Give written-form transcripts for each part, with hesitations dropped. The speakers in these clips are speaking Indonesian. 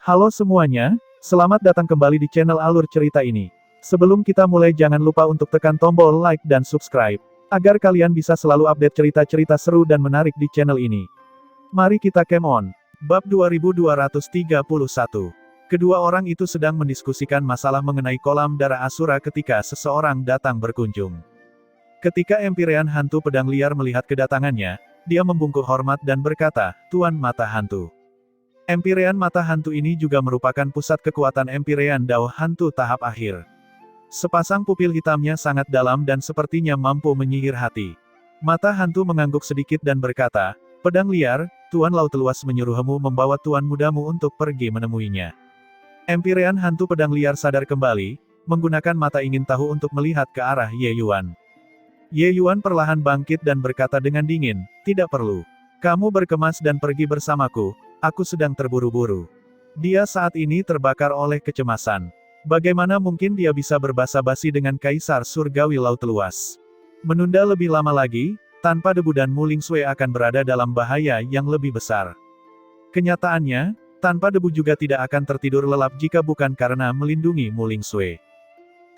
Halo semuanya, selamat datang kembali di channel Alur Cerita ini. Sebelum kita mulai jangan lupa untuk tekan tombol like dan subscribe, agar kalian bisa selalu update cerita-cerita seru dan menarik di channel ini. Mari kita game on. Bab 2231. Kedua orang itu sedang mendiskusikan masalah mengenai kolam darah Asura ketika seseorang datang berkunjung. Ketika Empyrean hantu pedang liar melihat kedatangannya, dia membungkuk hormat dan berkata, "Tuan Mata Hantu." Empyrean Mata Hantu ini juga merupakan pusat kekuatan Empyrean Dao Hantu tahap akhir. Sepasang pupil hitamnya sangat dalam dan sepertinya mampu menyihir hati. Mata Hantu mengangguk sedikit dan berkata, "Pedang liar, Tuan Laut Luas menyuruhmu membawa Tuan mudamu untuk pergi menemuinya." Empyrean Hantu pedang liar sadar kembali, menggunakan mata ingin tahu untuk melihat ke arah Ye Yuan. Ye Yuan perlahan bangkit dan berkata dengan dingin, "Tidak perlu. Kamu berkemas dan pergi bersamaku, aku sedang terburu-buru." Dia saat ini terbakar oleh kecemasan. Bagaimana mungkin dia bisa berbasa-basi dengan Kaisar Surgawi Laut Luas? Menunda lebih lama lagi, tanpa debu dan Muling Sui akan berada dalam bahaya yang lebih besar. Kenyataannya, tanpa debu juga tidak akan tertidur lelap jika bukan karena melindungi Muling Sui.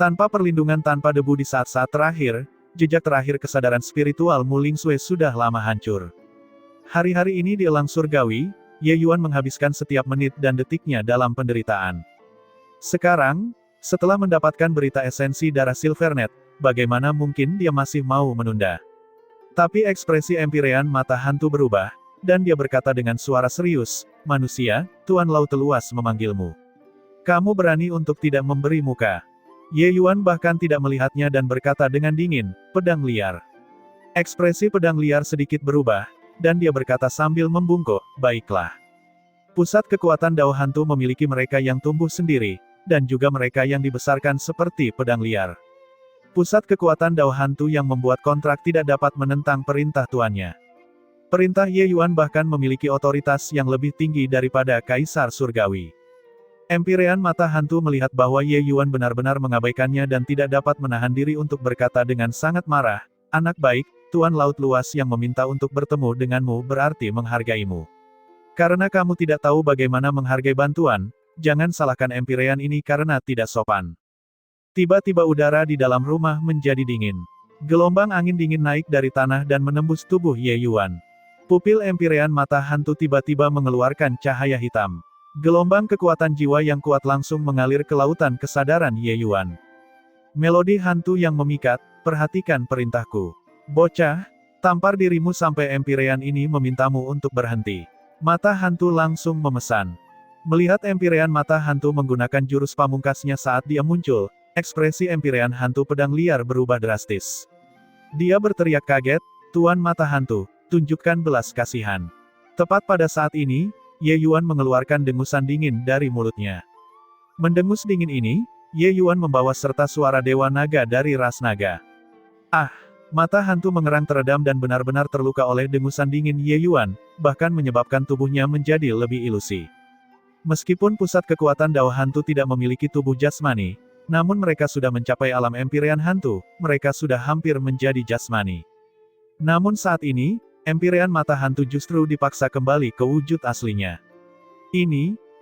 Tanpa perlindungan tanpa debu di saat-saat terakhir, jejak terakhir kesadaran spiritual Muling Sui sudah lama hancur. Hari-hari ini di Elang Surgawi, Ye Yuan menghabiskan setiap menit dan detiknya dalam penderitaan. Sekarang, setelah mendapatkan berita esensi darah Silvernet, bagaimana mungkin dia masih mau menunda? Tapi ekspresi Empyrean Mata Hantu berubah, dan dia berkata dengan suara serius, "Manusia, Tuan Laut Luas memanggilmu. Kamu berani untuk tidak memberi muka?" Ye Yuan bahkan tidak melihatnya dan berkata dengan dingin, "Pedang liar." Ekspresi pedang liar sedikit berubah, dan dia berkata sambil membungkuk, "Baiklah. Pusat kekuatan Dao Hantu memiliki mereka yang tumbuh sendiri, dan juga mereka yang dibesarkan seperti pedang liar. Pusat kekuatan Dao Hantu yang membuat kontrak tidak dapat menentang perintah tuannya. Perintah Ye Yuan bahkan memiliki otoritas yang lebih tinggi daripada Kaisar Surgawi." Empyrean Mata Hantu melihat bahwa Ye Yuan benar-benar mengabaikannya dan tidak dapat menahan diri untuk berkata dengan sangat marah, "Anak baik, Tuan Laut Luas yang meminta untuk bertemu denganmu berarti menghargaimu. Karena kamu tidak tahu bagaimana menghargai bantuan, jangan salahkan Empyrean ini karena tidak sopan." Tiba-tiba udara di dalam rumah menjadi dingin. Gelombang angin dingin naik dari tanah dan menembus tubuh Ye Yuan. Pupil Empyrean Mata Hantu tiba-tiba mengeluarkan cahaya hitam. Gelombang kekuatan jiwa yang kuat langsung mengalir ke lautan kesadaran Ye Yuan. Melodi hantu yang memikat, "Perhatikan perintahku. Bocah, tampar dirimu sampai Empyrean ini memintamu untuk berhenti." Mata Hantu langsung memesan. Melihat Empyrean Mata Hantu menggunakan jurus pamungkasnya saat dia muncul, ekspresi Empyrean Hantu pedang liar berubah drastis. Dia berteriak kaget, "Tuan Mata Hantu, tunjukkan belas kasihan." Tepat pada saat ini, Ye Yuan mengeluarkan dengusan dingin dari mulutnya. Mendengus dingin ini, Ye Yuan membawa serta suara Dewa Naga dari ras naga. Ah! Mata Hantu mengerang teredam dan benar-benar terluka oleh dengusan dingin Ye Yuan, bahkan menyebabkan tubuhnya menjadi lebih ilusi. Meskipun pusat kekuatan Dao Hantu tidak memiliki tubuh jasmani, namun mereka sudah mencapai alam Empyrean Hantu, mereka sudah hampir menjadi jasmani. Namun saat ini, Empyrean Mata Hantu justru dipaksa kembali ke wujud aslinya.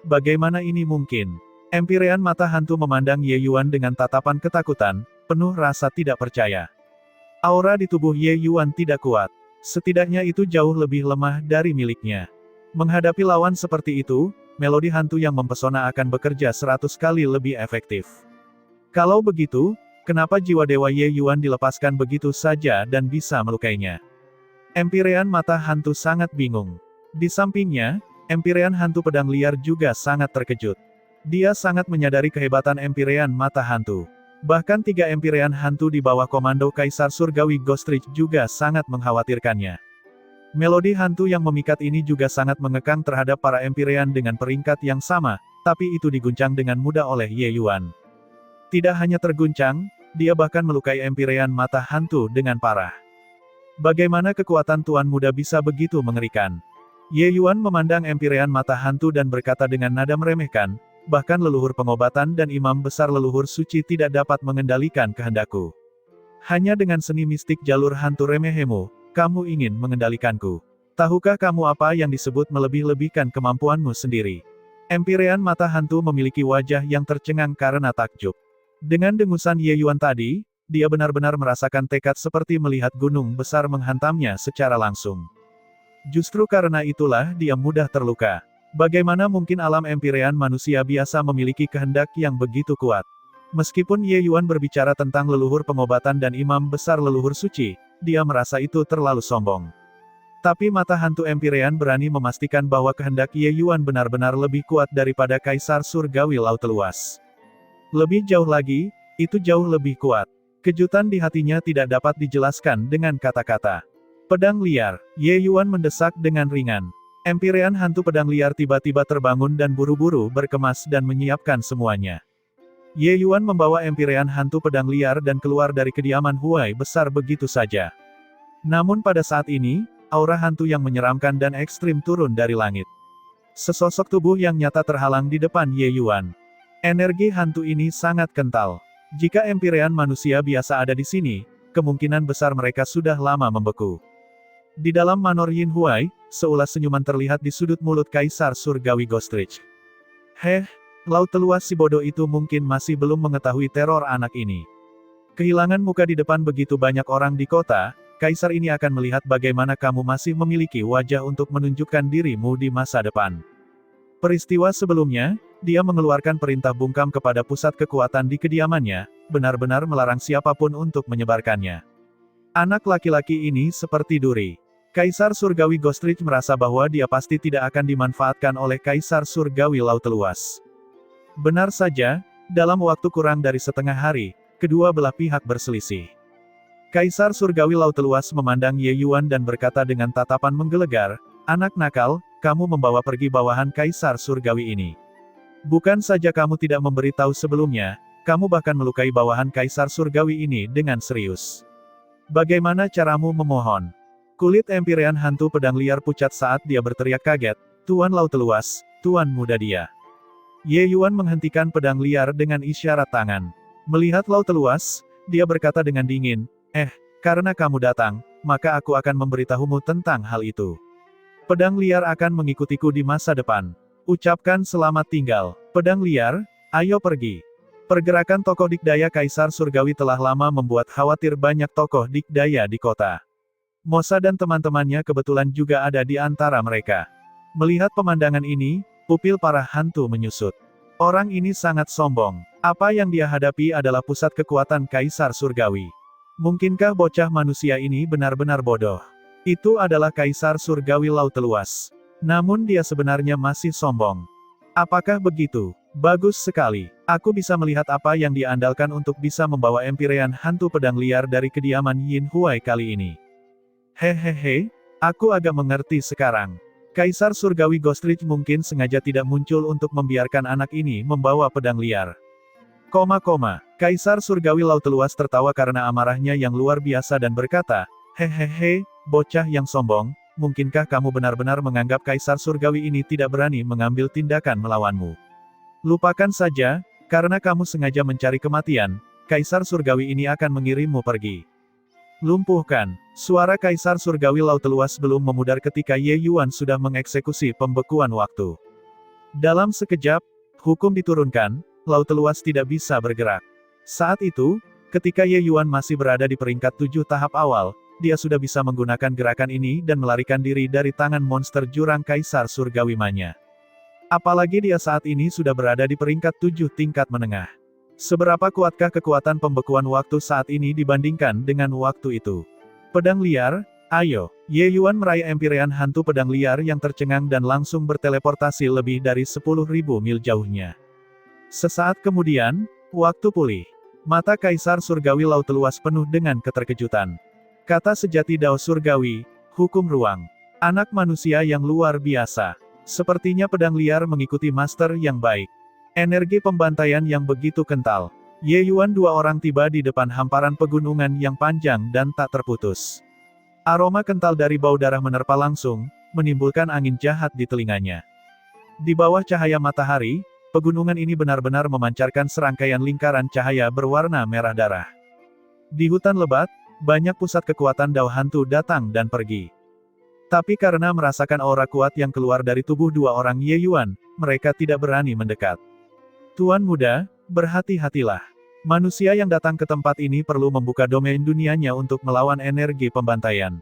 Bagaimana ini mungkin? Empyrean Mata Hantu memandang Ye Yuan dengan tatapan ketakutan, penuh rasa tidak percaya. Aura di tubuh Ye Yuan tidak kuat. Setidaknya itu jauh lebih lemah dari miliknya. Menghadapi lawan seperti itu, melodi hantu yang mempesona akan bekerja 100 kali lebih efektif. Kalau begitu, kenapa jiwa Dewa Ye Yuan dilepaskan begitu saja dan bisa melukainya? Empyrean Mata Hantu sangat bingung. Di sampingnya, Empyrean Hantu pedang liar juga sangat terkejut. Dia sangat menyadari kehebatan Empyrean Mata Hantu. Bahkan 3 Empyrean Hantu di bawah komando Kaisar Surgawi Gostrich juga sangat mengkhawatirkannya. Melodi hantu yang memikat ini juga sangat mengekang terhadap para Empyrean dengan peringkat yang sama, tapi itu diguncang dengan mudah oleh Ye Yuan. Tidak hanya terguncang, dia bahkan melukai Empyrean Mata Hantu dengan parah. Bagaimana kekuatan Tuan Muda bisa begitu mengerikan? Ye Yuan memandang Empyrean Mata Hantu dan berkata dengan nada meremehkan, "Bahkan leluhur pengobatan dan imam besar leluhur suci tidak dapat mengendalikan kehendakku. Hanya dengan seni mistik jalur hantu remehemu, kamu ingin mengendalikanku. Tahukah kamu apa yang disebut melebih-lebihkan kemampuanmu sendiri?" Empyrean mata hantu memiliki wajah yang tercengang karena takjub. Dengan dengusan Ye Yuan tadi, dia benar-benar merasakan tekad seperti melihat gunung besar menghantamnya secara langsung. Justru karena itulah dia mudah terluka. Bagaimana mungkin alam Empyrean manusia biasa memiliki kehendak yang begitu kuat? Meskipun Ye Yuan berbicara tentang leluhur pengobatan dan imam besar leluhur suci, dia merasa itu terlalu sombong. Tapi mata hantu Empyrean berani memastikan bahwa kehendak Ye Yuan benar-benar lebih kuat daripada Kaisar Surgawi Laut Luas. Lebih jauh lagi, itu jauh lebih kuat. Kejutan di hatinya tidak dapat dijelaskan dengan kata-kata. Pedang liar, Ye Yuan mendesak dengan ringan. Empyrean hantu pedang liar tiba-tiba terbangun dan buru-buru berkemas dan menyiapkan semuanya. Ye Yuan membawa Empyrean hantu pedang liar dan keluar dari kediaman Huai besar begitu saja. Namun pada saat ini, aura hantu yang menyeramkan dan ekstrim turun dari langit. Sesosok tubuh yang nyata terhalang di depan Ye Yuan. Energi hantu ini sangat kental. Jika Empyrean manusia biasa ada di sini, kemungkinan besar mereka sudah lama membeku. Di dalam Manor Yin Huai, seulas senyuman terlihat di sudut mulut Kaisar Surgawi Gostrich. Laut Teluas si bodoh itu mungkin masih belum mengetahui teror anak ini. Kehilangan muka di depan begitu banyak orang di kota, Kaisar ini akan melihat bagaimana kamu masih memiliki wajah untuk menunjukkan dirimu di masa depan. Peristiwa sebelumnya, dia mengeluarkan perintah bungkam kepada pusat kekuatan di kediamannya, benar-benar melarang siapapun untuk menyebarkannya. Anak laki-laki ini seperti duri. Kaisar Surgawi Gostrich merasa bahwa dia pasti tidak akan dimanfaatkan oleh Kaisar Surgawi Laut Luas. Benar saja, dalam waktu kurang dari setengah hari, kedua belah pihak berselisih. Kaisar Surgawi Laut Luas memandang Ye Yuan dan berkata dengan tatapan menggelegar, "Anak nakal, kamu membawa pergi bawahan Kaisar Surgawi ini. Bukan saja kamu tidak memberitahu sebelumnya, kamu bahkan melukai bawahan Kaisar Surgawi ini dengan serius. Bagaimana caramu memohon?" Kulit Empyrean hantu pedang liar pucat saat dia berteriak kaget, "Tuan Laut Luas, Tuan muda dia." Ye Yuan menghentikan pedang liar dengan isyarat tangan. Melihat Laut Luas, dia berkata dengan dingin, karena kamu datang, maka aku akan memberitahumu tentang hal itu. Pedang liar akan mengikutiku di masa depan. Ucapkan selamat tinggal. Pedang liar, ayo pergi. Pergerakan tokoh dikdaya Kaisar Surgawi telah lama membuat khawatir banyak tokoh dikdaya di kota. Mosa dan teman-temannya kebetulan juga ada di antara mereka. Melihat pemandangan ini, pupil para hantu menyusut. Orang ini sangat sombong. Apa yang dia hadapi adalah pusat kekuatan Kaisar Surgawi. Mungkinkah bocah manusia ini benar-benar bodoh? Itu adalah Kaisar Surgawi Laut Luas. Namun dia sebenarnya masih sombong. Apakah begitu? Bagus sekali. Aku bisa melihat apa yang dia andalkan untuk bisa membawa Empyrean hantu pedang liar dari kediaman Yin Huai kali ini. Aku agak mengerti sekarang. Kaisar Surgawi Gostrich mungkin sengaja tidak muncul untuk membiarkan anak ini membawa pedang liar. Kaisar Surgawi Laut Luas tertawa karena amarahnya yang luar biasa dan berkata, bocah yang sombong, mungkinkah kamu benar-benar menganggap Kaisar Surgawi ini tidak berani mengambil tindakan melawanmu? Lupakan saja, karena kamu sengaja mencari kematian, Kaisar Surgawi ini akan mengirimmu pergi. Lumpuhkan. Suara Kaisar Surgawi Laut Luas belum memudar ketika Ye Yuan sudah mengeksekusi pembekuan waktu. Dalam sekejap, hukum diturunkan, Laut Luas tidak bisa bergerak. Saat itu, ketika Ye Yuan masih berada di peringkat 7 tahap awal, dia sudah bisa menggunakan gerakan ini dan melarikan diri dari tangan monster jurang Kaisar Surgawi Manya. Apalagi dia saat ini sudah berada di peringkat 7 tingkat menengah. Seberapa kuatkah kekuatan pembekuan waktu saat ini dibandingkan dengan waktu itu? Pedang liar, ayo. Ye Yuan meraih Empyrean hantu pedang liar yang tercengang dan langsung berteleportasi lebih dari 10.000 mil jauhnya. Sesaat kemudian, waktu pulih. Mata Kaisar Surgawi Laut Luas penuh dengan keterkejutan. Kata sejati Dao Surgawi, hukum ruang. Anak manusia yang luar biasa. Sepertinya pedang liar mengikuti master yang baik. Energi pembantaian yang begitu kental. Ye Yuan dua orang tiba di depan hamparan pegunungan yang panjang dan tak terputus. Aroma kental dari bau darah menerpa langsung, menimbulkan angin jahat di telinganya. Di bawah cahaya matahari, pegunungan ini benar-benar memancarkan serangkaian lingkaran cahaya berwarna merah darah. Di hutan lebat, banyak pusat kekuatan Dao hantu datang dan pergi. Tapi karena merasakan aura kuat yang keluar dari tubuh dua orang Ye Yuan, mereka tidak berani mendekat. Tuan muda, berhati-hatilah. Manusia yang datang ke tempat ini perlu membuka domain dunianya untuk melawan energi pembantaian.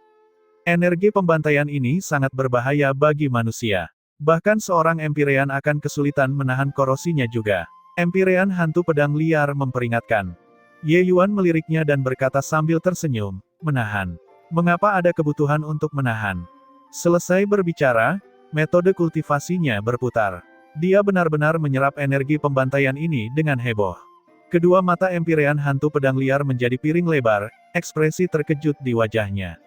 Energi pembantaian ini sangat berbahaya bagi manusia. Bahkan seorang Empyrean akan kesulitan menahan korosinya juga. Empyrean hantu pedang liar memperingatkan. Ye Yuan meliriknya dan berkata sambil tersenyum, menahan. Mengapa ada kebutuhan untuk menahan? Selesai berbicara, metode kultivasinya berputar. Dia benar-benar menyerap energi pembantaian ini dengan heboh. Kedua mata Empyrean hantu pedang liar menjadi piring lebar, ekspresi terkejut di wajahnya.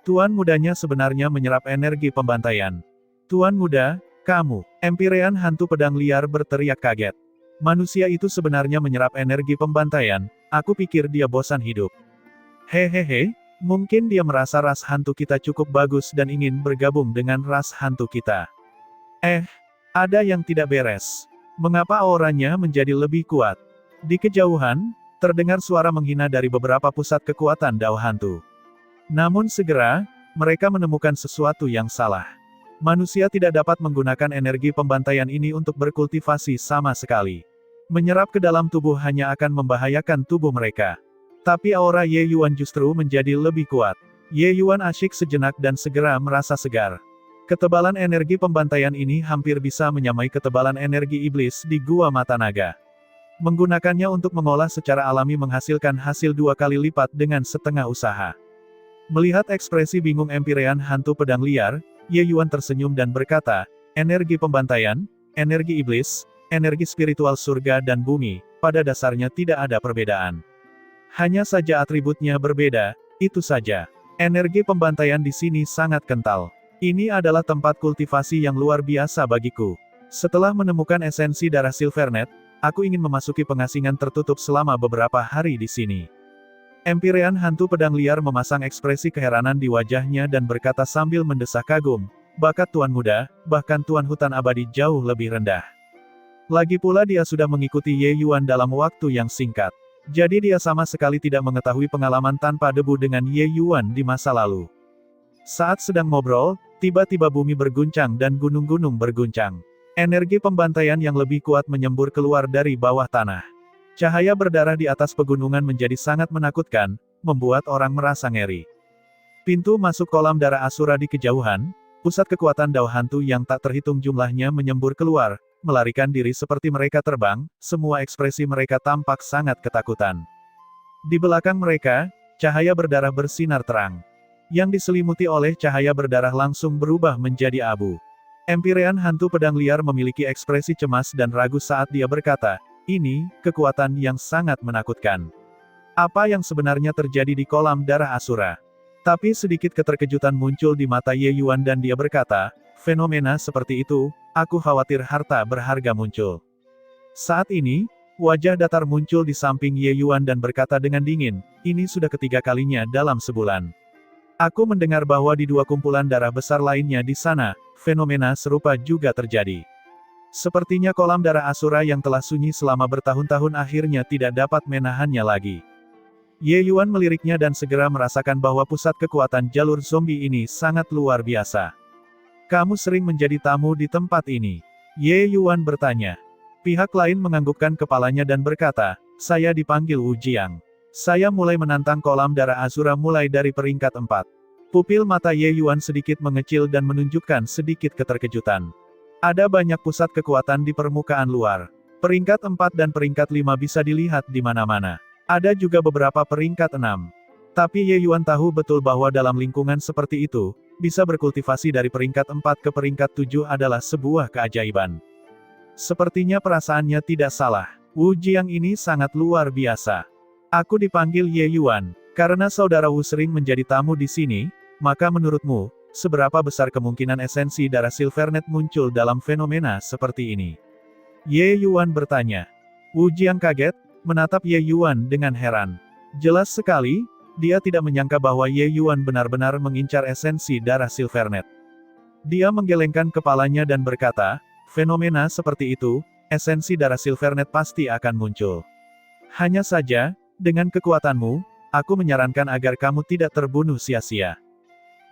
Tuan mudanya sebenarnya menyerap energi pembantaian. Tuan muda, kamu, Empyrean hantu pedang liar berteriak kaget. Manusia itu sebenarnya menyerap energi pembantaian, aku pikir dia bosan hidup. Hehehe. Mungkin dia merasa ras hantu kita cukup bagus dan ingin bergabung dengan ras hantu kita. Ada yang tidak beres. Mengapa auranya menjadi lebih kuat? Di kejauhan, terdengar suara menghina dari beberapa pusat kekuatan Dao hantu. Namun segera, mereka menemukan sesuatu yang salah. Manusia tidak dapat menggunakan energi pembantaian ini untuk berkultivasi sama sekali. Menyerap ke dalam tubuh hanya akan membahayakan tubuh mereka. Tapi aura Ye Yuan justru menjadi lebih kuat. Ye Yuan asyik sejenak dan segera merasa segar. Ketebalan energi pembantaian ini hampir bisa menyamai ketebalan energi iblis di Gua Mata Naga. Menggunakannya untuk mengolah secara alami menghasilkan hasil 2 kali lipat dengan setengah usaha. Melihat ekspresi bingung Empyrean hantu pedang liar, Ye Yuan tersenyum dan berkata, energi pembantaian, energi iblis, energi spiritual surga dan bumi, pada dasarnya tidak ada perbedaan. Hanya saja atributnya berbeda, itu saja. Energi pembantaian di sini sangat kental. Ini adalah tempat kultivasi yang luar biasa bagiku. Setelah menemukan esensi darah Silvernet, aku ingin memasuki pengasingan tertutup selama beberapa hari di sini. Empyrean hantu pedang liar memasang ekspresi keheranan di wajahnya dan berkata sambil mendesah kagum, bakat tuan muda, bahkan tuan hutan abadi jauh lebih rendah. Lagi pula dia sudah mengikuti Ye Yuan dalam waktu yang singkat. Jadi dia sama sekali tidak mengetahui pengalaman tanpa debu dengan Ye Yuan di masa lalu. Saat sedang ngobrol, tiba-tiba bumi berguncang dan gunung-gunung berguncang. Energi pembantaian yang lebih kuat menyembur keluar dari bawah tanah. Cahaya berdarah di atas pegunungan menjadi sangat menakutkan, membuat orang merasa ngeri. Pintu masuk kolam darah Asura di kejauhan, pusat kekuatan Dao hantu yang tak terhitung jumlahnya menyembur keluar, melarikan diri seperti mereka terbang, semua ekspresi mereka tampak sangat ketakutan. Di belakang mereka, cahaya berdarah bersinar terang. Yang diselimuti oleh cahaya berdarah langsung berubah menjadi abu. Empyrean hantu pedang liar memiliki ekspresi cemas dan ragu saat dia berkata, ini, kekuatan yang sangat menakutkan. Apa yang sebenarnya terjadi di kolam darah Asura? Tapi sedikit keterkejutan muncul di mata Ye Yuan dan dia berkata, fenomena seperti itu, aku khawatir harta berharga muncul. Saat ini, wajah datar muncul di samping Ye Yuan dan berkata dengan dingin, ini sudah ketiga kalinya dalam sebulan. Aku mendengar bahwa di 2 kumpulan darah besar lainnya di sana, fenomena serupa juga terjadi. Sepertinya kolam darah Asura yang telah sunyi selama bertahun-tahun akhirnya tidak dapat menahannya lagi. Ye Yuan meliriknya dan segera merasakan bahwa pusat kekuatan jalur zombie ini sangat luar biasa. Kamu sering menjadi tamu di tempat ini? Ye Yuan bertanya. Pihak lain menganggukkan kepalanya dan berkata, saya dipanggil Wu Jiang. Saya mulai menantang kolam darah Asura mulai dari peringkat 4. Pupil mata Ye Yuan sedikit mengecil dan menunjukkan sedikit keterkejutan. Ada banyak pusat kekuatan di permukaan luar. Peringkat 4 dan peringkat 5 bisa dilihat di mana-mana. Ada juga beberapa peringkat 6. Tapi Ye Yuan tahu betul bahwa dalam lingkungan seperti itu, bisa berkultivasi dari peringkat 4 ke peringkat 7 adalah sebuah keajaiban. Sepertinya perasaannya tidak salah. Wu Jiang ini sangat luar biasa. Aku dipanggil Ye Yuan, karena saudara Wu sering menjadi tamu di sini, maka menurutmu, seberapa besar kemungkinan esensi darah Silvernet muncul dalam fenomena seperti ini? Ye Yuan bertanya. Wu Jiang kaget, menatap Ye Yuan dengan heran. Jelas sekali, dia tidak menyangka bahwa Ye Yuan benar-benar mengincar esensi darah Silvernet. Dia menggelengkan kepalanya dan berkata, fenomena seperti itu, esensi darah Silvernet pasti akan muncul. Hanya saja, dengan kekuatanmu, aku menyarankan agar kamu tidak terbunuh sia-sia.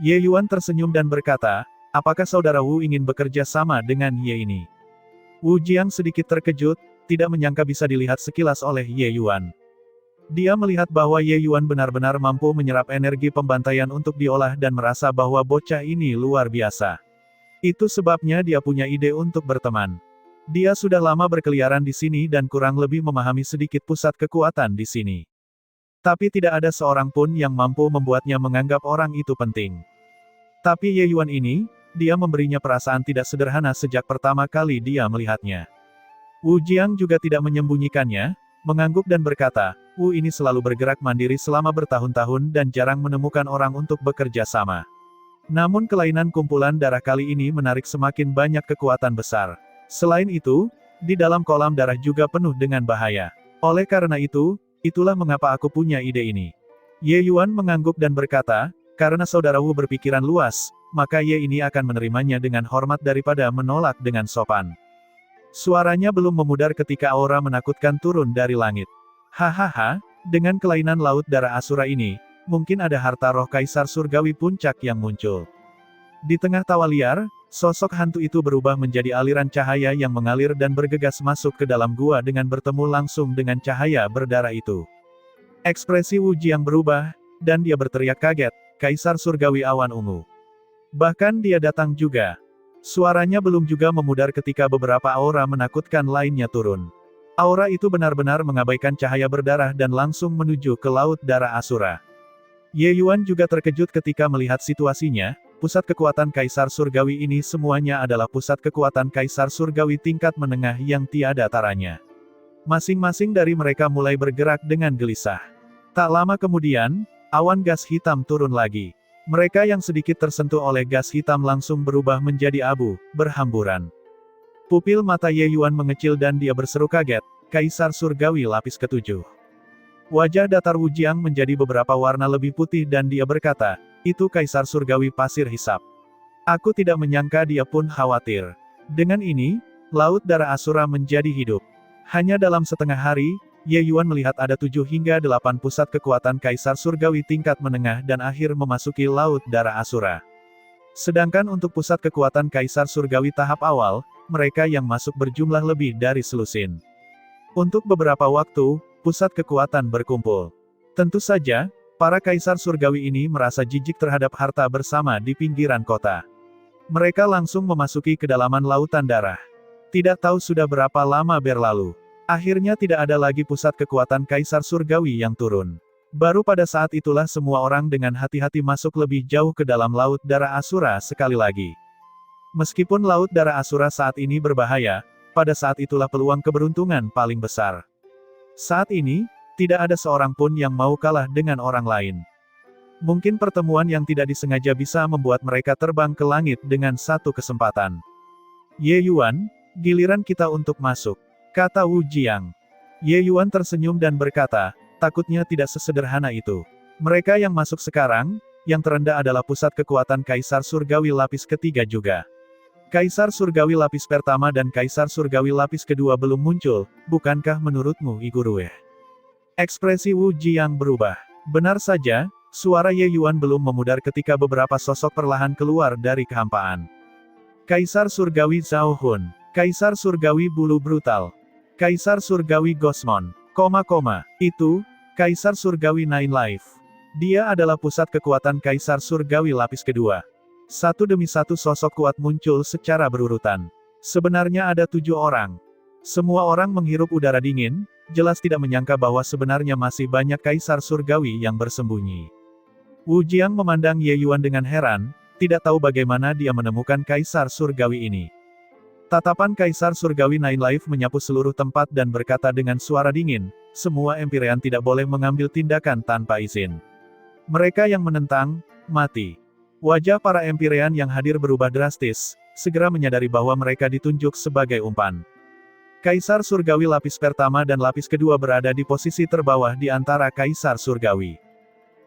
Ye Yuan tersenyum dan berkata, apakah saudara Wu ingin bekerja sama dengan Ye ini? Wu Jiang sedikit terkejut, tidak menyangka bisa dilihat sekilas oleh Ye Yuan. Dia melihat bahwa Ye Yuan benar-benar mampu menyerap energi pembantaian untuk diolah dan merasa bahwa bocah ini luar biasa. Itu sebabnya dia punya ide untuk berteman. Dia sudah lama berkeliaran di sini dan kurang lebih memahami sedikit pusat kekuatan di sini. Tapi tidak ada seorang pun yang mampu membuatnya menganggap orang itu penting. Tapi Ye Yuan ini, dia memberinya perasaan tidak sederhana sejak pertama kali dia melihatnya. Wu Jiang juga tidak menyembunyikannya, mengangguk dan berkata, Wu ini selalu bergerak mandiri selama bertahun-tahun dan jarang menemukan orang untuk bekerja sama. Namun kelainan kumpulan darah kali ini menarik semakin banyak kekuatan besar. Selain itu, di dalam kolam darah juga penuh dengan bahaya. Oleh karena itu, itulah mengapa aku punya ide ini. Ye Yuan mengangguk dan berkata, karena saudara Wu berpikiran luas, maka Ye ini akan menerimanya dengan hormat daripada menolak dengan sopan. Suaranya belum memudar ketika aura menakutkan turun dari langit. Hahaha, dengan kelainan laut darah Asura ini, mungkin ada harta roh Kaisar Surgawi Puncak yang muncul. Di tengah tawa liar, sosok hantu itu berubah menjadi aliran cahaya yang mengalir dan bergegas masuk ke dalam gua dengan bertemu langsung dengan cahaya berdarah itu. Ekspresi Wu Jiang berubah, dan dia berteriak kaget, Kaisar Surgawi Awan Ungu. Bahkan dia datang juga. Suaranya belum juga memudar ketika beberapa aura menakutkan lainnya turun. Aura itu benar-benar mengabaikan cahaya berdarah dan langsung menuju ke laut darah Asura. Ye Yuan juga terkejut ketika melihat situasinya, pusat kekuatan Kaisar Surgawi ini semuanya adalah pusat kekuatan Kaisar Surgawi tingkat menengah yang tiada taranya. Masing-masing dari mereka mulai bergerak dengan gelisah. Tak lama kemudian, awan gas hitam turun lagi. Mereka yang sedikit tersentuh oleh gas hitam langsung berubah menjadi abu, berhamburan. Pupil mata Ye Yuan mengecil dan dia berseru kaget, Kaisar Surgawi lapis ketujuh. Wajah datar Wu Jiang menjadi beberapa warna lebih putih dan dia berkata, itu Kaisar Surgawi pasir hisap. Aku tidak menyangka dia pun khawatir. Dengan ini, laut darah Asura menjadi hidup. Hanya dalam setengah hari, Ye Yuan melihat ada 7 hingga 8 pusat kekuatan Kaisar Surgawi tingkat menengah dan akhir memasuki laut darah Asura. Sedangkan untuk pusat kekuatan Kaisar Surgawi tahap awal, mereka yang masuk berjumlah lebih dari selusin. Untuk beberapa waktu, pusat kekuatan berkumpul. Tentu saja, para Kaisar Surgawi ini merasa jijik terhadap harta bersama di pinggiran kota. Mereka langsung memasuki kedalaman lautan darah. Tidak tahu sudah berapa lama berlalu. Akhirnya tidak ada lagi pusat kekuatan Kaisar Surgawi yang turun. Baru pada saat itulah semua orang dengan hati-hati masuk lebih jauh ke dalam laut darah Asura sekali lagi. Meskipun laut darah Asura saat ini berbahaya, pada saat itulah peluang keberuntungan paling besar. Saat ini, tidak ada seorang pun yang mau kalah dengan orang lain. Mungkin pertemuan yang tidak disengaja bisa membuat mereka terbang ke langit dengan satu kesempatan. Ye Yuan, giliran kita untuk masuk, kata Wu Jiang. Ye Yuan tersenyum dan berkata, takutnya tidak sesederhana itu. Mereka yang masuk sekarang, yang terendah adalah pusat kekuatan Kaisar Surgawi lapis ketiga juga. Kaisar Surgawi lapis pertama dan Kaisar Surgawi lapis kedua belum muncul, bukankah menurutmu Igurue? Ekspresi Wu Jiang berubah. Benar saja, suara Ye Yuan belum memudar ketika beberapa sosok perlahan keluar dari kehampaan. Kaisar Surgawi Zhao Hun, Kaisar Surgawi Bulu Brutal, Kaisar Surgawi Gosmon, itu, Kaisar Surgawi Nine Life. Dia adalah pusat kekuatan Kaisar Surgawi lapis kedua. Satu demi satu sosok kuat muncul secara berurutan. Sebenarnya ada 7 orang. Semua orang menghirup udara dingin, jelas tidak menyangka bahwa sebenarnya masih banyak Kaisar Surgawi yang bersembunyi. Wu Jiang memandang Ye Yuan dengan heran, tidak tahu bagaimana dia menemukan Kaisar Surgawi ini. Tatapan Kaisar Surgawi Nine Life menyapu seluruh tempat dan berkata dengan suara dingin, semua Empyrean tidak boleh mengambil tindakan tanpa izin. Mereka yang menentang, mati. Wajah para Empyrean yang hadir berubah drastis, segera menyadari bahwa mereka ditunjuk sebagai umpan. Kaisar Surgawi lapis pertama dan lapis kedua berada di posisi terbawah di antara Kaisar Surgawi.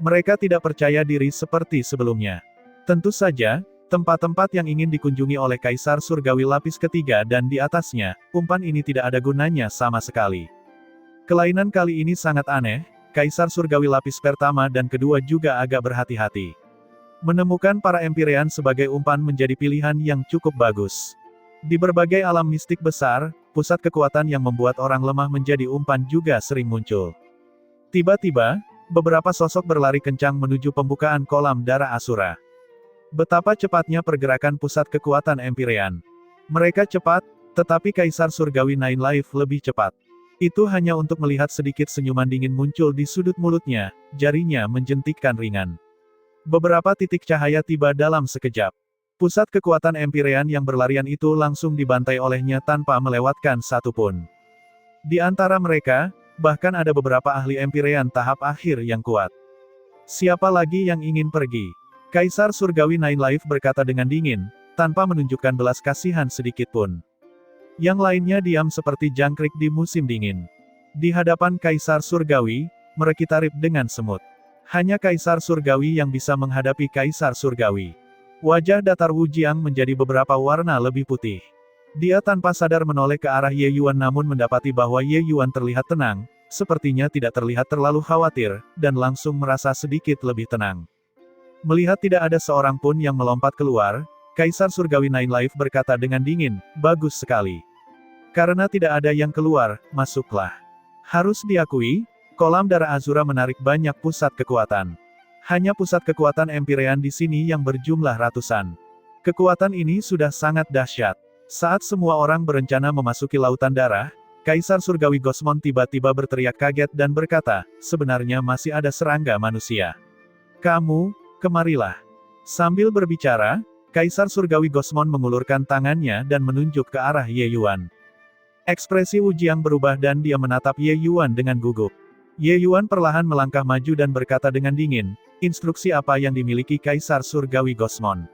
Mereka tidak percaya diri seperti sebelumnya. Tentu saja, tempat-tempat yang ingin dikunjungi oleh Kaisar Surgawi lapis ketiga dan di atasnya, umpan ini tidak ada gunanya sama sekali. Kelainan kali ini sangat aneh, Kaisar Surgawi lapis pertama dan kedua juga agak berhati-hati. Menemukan para Empyrean sebagai umpan menjadi pilihan yang cukup bagus. Di berbagai alam mistik besar, pusat kekuatan yang membuat orang lemah menjadi umpan juga sering muncul. Tiba-tiba, beberapa sosok berlari kencang menuju pembukaan kolam darah Asura. Betapa cepatnya pergerakan pusat kekuatan Empyrean. Mereka cepat, tetapi Kaisar Surgawi Nine Life lebih cepat. Itu hanya untuk melihat sedikit senyuman dingin muncul di sudut mulutnya, jarinya menjentikkan ringan. Beberapa titik cahaya tiba dalam sekejap. Pusat kekuatan Empyrean yang berlarian itu langsung dibantai olehnya tanpa melewatkan satu pun. Di antara mereka, bahkan ada beberapa ahli Empyrean tahap akhir yang kuat. Siapa lagi yang ingin pergi? Kaisar Surgawi Nine Life berkata dengan dingin, tanpa menunjukkan belas kasihan sedikit pun. Yang lainnya diam seperti jangkrik di musim dingin. Di hadapan Kaisar Surgawi, Merekitarip dengan semut. Hanya Kaisar Surgawi yang bisa menghadapi Kaisar Surgawi. Wajah datar Wu Jiang menjadi beberapa warna lebih putih. Dia tanpa sadar menoleh ke arah Ye Yuan namun mendapati bahwa Ye Yuan terlihat tenang, sepertinya tidak terlihat terlalu khawatir, dan langsung merasa sedikit lebih tenang. Melihat tidak ada seorang pun yang melompat keluar, Kaisar Surgawi Nine Life berkata dengan dingin, bagus sekali. Karena tidak ada yang keluar, masuklah. Harus diakui, kolam darah Azura menarik banyak pusat kekuatan. Hanya pusat kekuatan Empyrean di sini yang berjumlah ratusan. Kekuatan ini sudah sangat dahsyat. Saat semua orang berencana memasuki lautan darah, Kaisar Surgawi Gosmon tiba-tiba berteriak kaget dan berkata, sebenarnya masih ada serangga manusia. Kamu, kemarilah. Sambil berbicara, Kaisar Surgawi Gosmon mengulurkan tangannya dan menunjuk ke arah Ye Yuan. Ekspresi Wu Jiang berubah dan dia menatap Ye Yuan dengan gugup. Ye Yuan perlahan melangkah maju dan berkata dengan dingin, instruksi apa yang dimiliki Kaisar Surgawi Gosmon?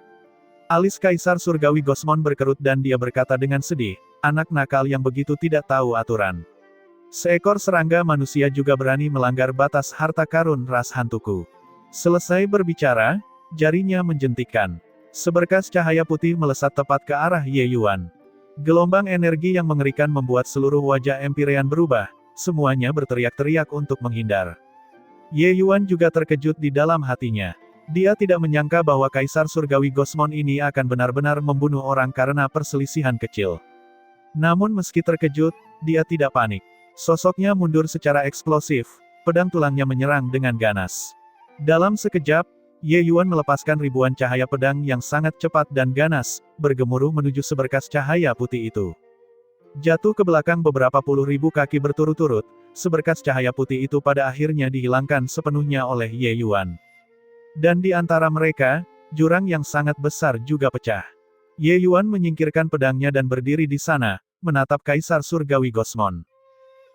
Alis Kaisar Surgawi Gosmon berkerut dan dia berkata dengan sedih, anak nakal yang begitu tidak tahu aturan. Seekor serangga manusia juga berani melanggar batas harta karun ras hantuku. Selesai berbicara, jarinya menjentikkan. Seberkas cahaya putih melesat tepat ke arah Ye Yuan. Gelombang energi yang mengerikan membuat seluruh wajah Empyrean berubah, semuanya berteriak-teriak untuk menghindar. Ye Yuan juga terkejut di dalam hatinya. Dia tidak menyangka bahwa Kaisar Surgawi Gosmon ini akan benar-benar membunuh orang karena perselisihan kecil. Namun meski terkejut, dia tidak panik. Sosoknya mundur secara eksplosif, pedang tulangnya menyerang dengan ganas. Dalam sekejap, Ye Yuan melepaskan ribuan cahaya pedang yang sangat cepat dan ganas, bergemuruh menuju seberkas cahaya putih itu. Jatuh ke belakang beberapa puluh ribu kaki berturut-turut, seberkas cahaya putih itu pada akhirnya dihilangkan sepenuhnya oleh Ye Yuan. Dan di antara mereka, jurang yang sangat besar juga pecah. Ye Yuan menyingkirkan pedangnya dan berdiri di sana, menatap Kaisar Surgawi Gosmon.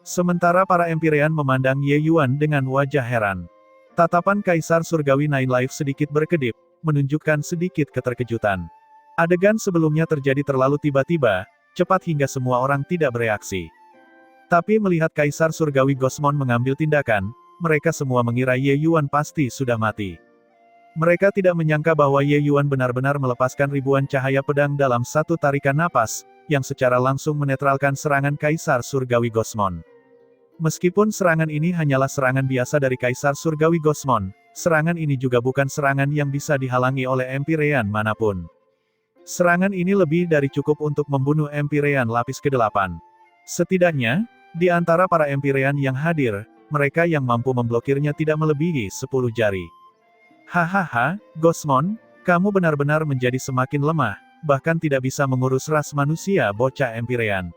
Sementara para Empyrean memandang Ye Yuan dengan wajah heran. Tatapan Kaisar Surgawi Nine Life sedikit berkedip, menunjukkan sedikit keterkejutan. Adegan sebelumnya terjadi terlalu tiba-tiba, cepat hingga semua orang tidak bereaksi. Tapi melihat Kaisar Surgawi Gosmon mengambil tindakan, mereka semua mengira Ye Yuan pasti sudah mati. Mereka tidak menyangka bahwa Ye Yuan benar-benar melepaskan ribuan cahaya pedang dalam satu tarikan napas, yang secara langsung menetralkan serangan Kaisar Surgawi Gosmon. Meskipun serangan ini hanyalah serangan biasa dari Kaisar Surgawi Gosmon, serangan ini juga bukan serangan yang bisa dihalangi oleh Empyrean manapun. Serangan ini lebih dari cukup untuk membunuh Empyrean lapis ke-8. Setidaknya, di antara para Empyrean yang hadir, mereka yang mampu memblokirnya tidak melebihi 10 jari. Hahaha, Gosmon, kamu benar-benar menjadi semakin lemah, bahkan tidak bisa mengurus ras manusia bocah Empyrean.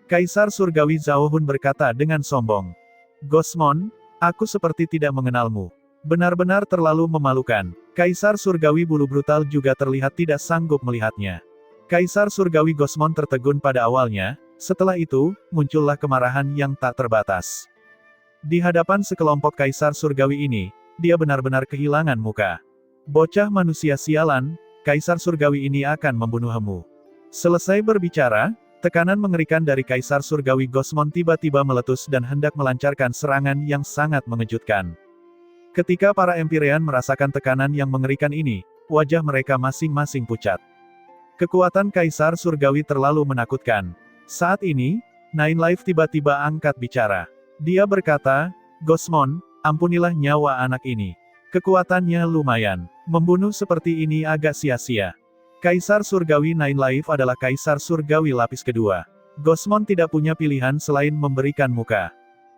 Kaisar Surgawi Zhao Hun berkata dengan sombong. Gosmon, aku seperti tidak mengenalmu. Benar-benar terlalu memalukan. Kaisar Surgawi Bulu Brutal juga terlihat tidak sanggup melihatnya. Kaisar Surgawi Gosmon tertegun pada awalnya, setelah itu, muncullah kemarahan yang tak terbatas. Di hadapan sekelompok Kaisar Surgawi ini, dia benar-benar kehilangan muka. Bocah manusia sialan, Kaisar Surgawi ini akan membunuhmu. Selesai berbicara, tekanan mengerikan dari Kaisar Surgawi Gosmon tiba-tiba meletus dan hendak melancarkan serangan yang sangat mengejutkan. Ketika para Empyrean merasakan tekanan yang mengerikan ini, wajah mereka masing-masing pucat. Kekuatan Kaisar Surgawi terlalu menakutkan. Saat ini, Nine Life tiba-tiba angkat bicara. Dia berkata, Gosmon, ampunilah nyawa anak ini. Kekuatannya lumayan. Membunuh seperti ini agak sia-sia. Kaisar Surgawi Nine Life adalah Kaisar Surgawi lapis kedua. Gosmon tidak punya pilihan selain memberikan muka.